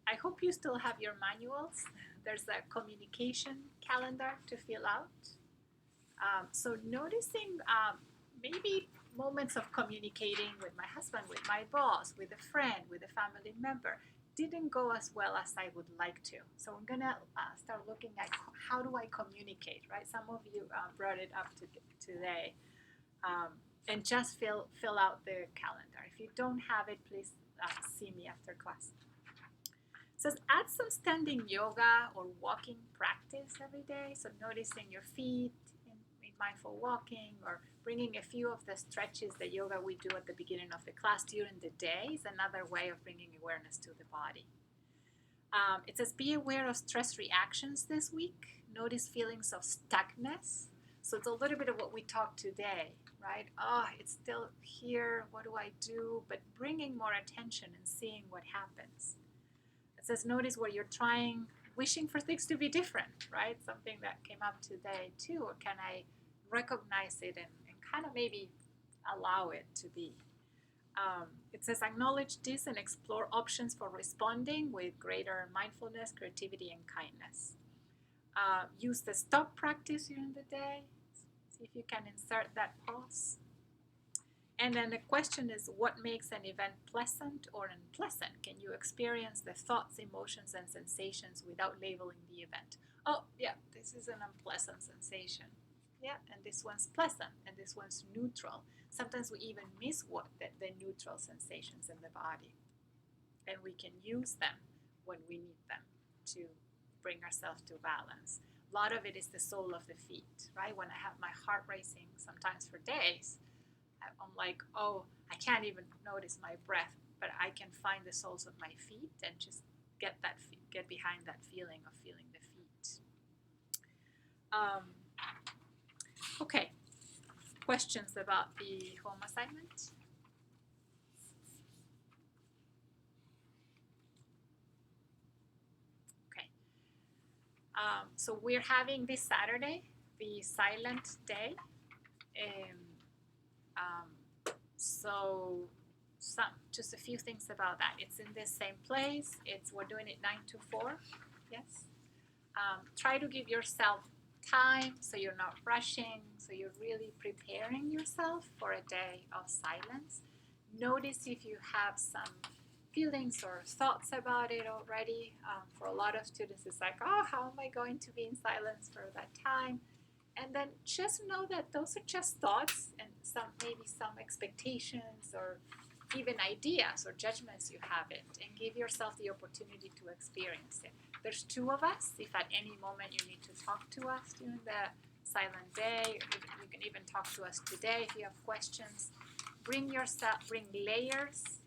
I hope you still have your manuals. There's a communication calendar to fill out. So noticing maybe moments of communicating with my husband, with my boss, with a friend, with a family member didn't go as well as I would like to. So I'm gonna start looking at how do I communicate, right? Some of you brought it up today. And just fill out the calendar. If you don't have it, please see me after class. It says add some standing yoga or walking practice every day. So noticing your feet in mindful walking, or bringing a few of the stretches, the yoga we do at the beginning of the class during the day is another way of bringing awareness to the body. It says be aware of stress reactions this week. Notice feelings of stuckness. So it's a little bit of what we talked today, right? Oh, it's still here. What do I do? But bringing more attention and seeing what happens. It says notice where you're wishing for things to be different, right? Something that came up today too. Or can I recognize it and kind of maybe allow it to be? It says acknowledge this and explore options for responding with greater mindfulness, creativity, and kindness. Use the stop practice during the day. See if you can insert that pause. And then the question is, what makes an event pleasant or unpleasant? Can you experience the thoughts, emotions, and sensations without labeling the event? Oh, yeah, this is an unpleasant sensation. Yeah, and this one's pleasant, and this one's neutral. Sometimes we even miss the neutral sensations in the body. And we can use them when we need them to bring ourselves to balance. A lot of it is the sole of the feet, right? When I have my heart racing, sometimes for days, I'm like, oh, I can't even notice my breath, but I can find the soles of my feet and just get behind that feeling of feeling the feet. Okay, questions about the home assignment? Okay. So we're having this Saturday the silent day. So just a few things about that. It's in the same place. We're doing it 9 to 4. Yes. Try to give yourself time so you're not rushing, so you're really preparing yourself for a day of silence. Notice if you have some feelings or thoughts about it already. For a lot of students, it's like, oh, how am I going to be in silence for that time? And then just know that those are just thoughts and maybe some expectations or even ideas or judgments you have it, and give yourself the opportunity to experience it. There's 2 of us. If at any moment you need to talk to us during the silent day, you can even talk to us today if you have questions. Bring layers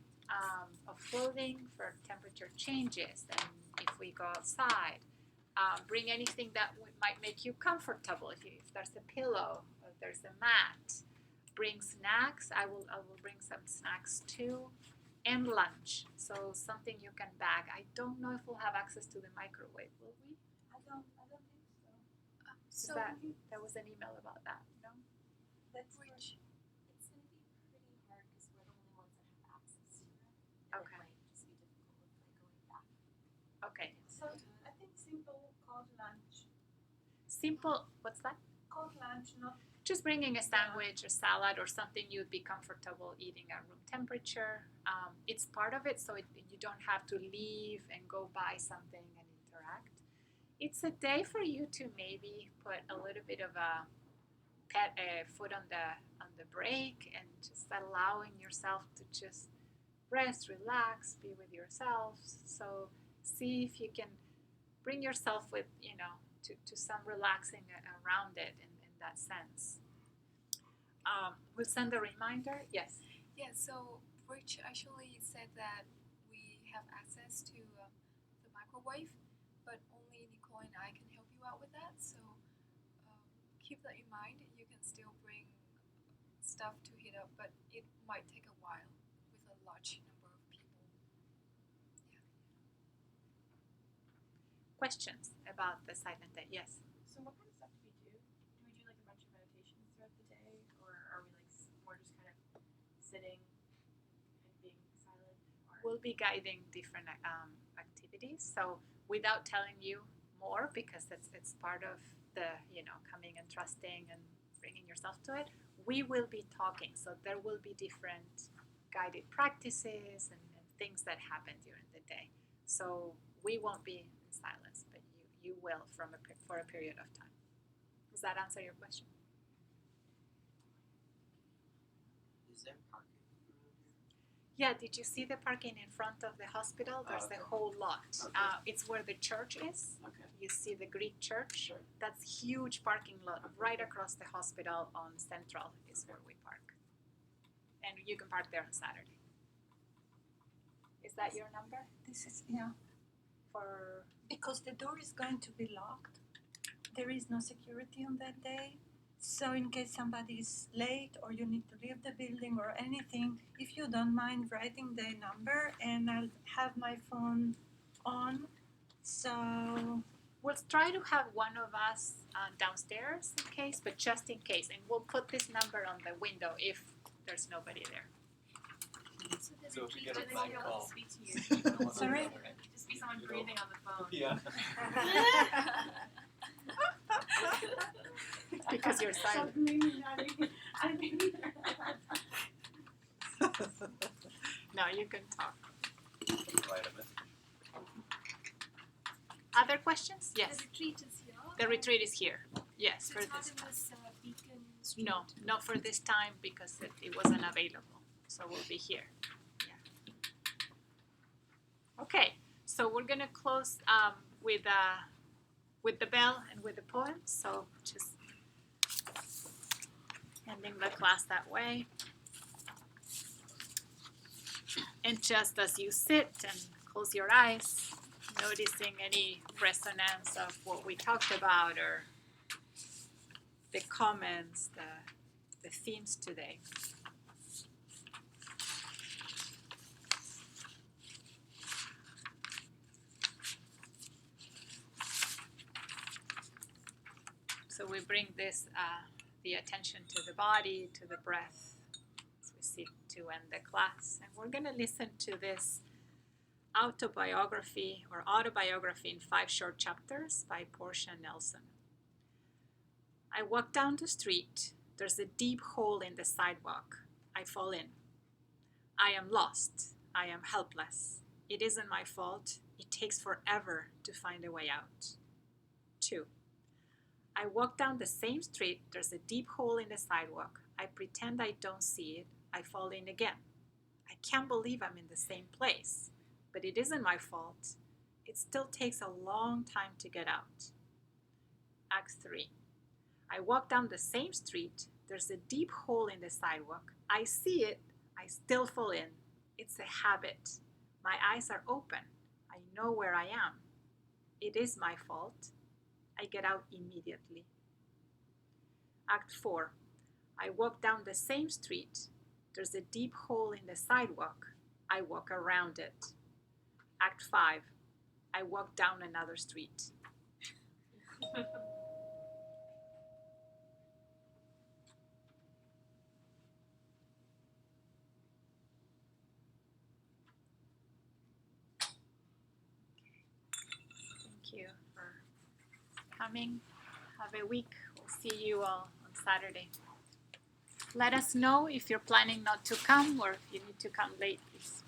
of clothing for temperature changes and if we go outside. Bring anything that might make you comfortable. If there's a pillow, or there's a mat. Bring snacks. I will bring some snacks too, and lunch. So something you can bag. I don't know if we'll have access to the microwave. Will we? I don't think so. There was an email about that. No. That's Which it's going to be pretty hard because we're the only ones that have access to it. And Okay. it might just be difficult with going back. Okay. so. I think simple cold lunch. Simple. What's that? Cold lunch, not. Just bringing a sandwich or salad or something you'd be comfortable eating at room temperature. It's part of it, so you don't have to leave and go buy something and interact. It's a day for you to maybe put a little bit of a foot on the brake and just allowing yourself to just rest, relax, be with yourselves. So see if you can bring yourself with to some relaxing around it in that sense. We'll send a reminder. Yes. Yeah, so Rich actually said that we have access to the microwave, but only Nicole and I can help you out with that. So keep that in mind. You can still bring stuff to heat up, but it might take a while with a large number of people. Yeah. Questions about the silent day? Yes. So what kind of stuff do we do? Do we do like a bunch of meditations throughout the day, or are we like more just kind of sitting and being silent? Or we'll be guiding different activities. So without telling you more, because it's part of the, coming and trusting and bringing yourself to it, we will be talking. So there will be different guided practices and things that happen during the day. So we won't be in silence, but you will for a period of time. Does that answer your question? Is there parking around here? Yeah, did you see the parking in front of the hospital? There's Okay. a whole lot. Okay. It's where the church is. Okay. You see the Greek church? Sure. That's huge parking lot right across the hospital on Central is where we park. And you can park there on Saturday. Is that your number? This is, yeah, For because the door is going to be locked. There is no security on that day. So in case somebody is late or you need to leave the building or anything, if you don't mind writing the number, and I'll have my phone on. So we'll try to have one of us downstairs in case, but just in case. And we'll put this number on the window if there's nobody there. So if we get a Just phone be able call. to speak to you. Sorry? Just be someone breathing on the phone. Yeah. Because you're silent. No, you can talk. Write a message. Other questions? Yes. The retreat is here. The retreat is here. Yes, So for it's not this in time. this beacon No, street. not for this time because it wasn't available. So we'll be here. Yeah. Okay, so we're gonna close with the bell and with the poem. So just ending the class that way. And just as you sit and close your eyes, noticing any resonance of what we talked about or the comments, the themes today. So we bring this, the attention to the body, to the breath, as we seek to end the class. And we're going to listen to this autobiography in 5 short chapters by Portia Nelson. I walk down the street. There's a deep hole in the sidewalk. I fall in. I am lost. I am helpless. It isn't my fault. It takes forever to find a way out. 2. I walk down the same street. There's a deep hole in the sidewalk. I pretend I don't see it. I fall in again. I can't believe I'm in the same place. But it isn't my fault. It still takes a long time to get out. Act 3. I walk down the same street. There's a deep hole in the sidewalk. I see it. I still fall in. It's a habit. My eyes are open. I know where I am. It is my fault. I get out immediately. Act 4. I walk down the same street. There's a deep hole in the sidewalk. I walk around it. Act 5. I walk down another street. Thank you for coming. Have a week. We'll see you all on Saturday. Let us know if you're planning not to come or if you need to come late, please.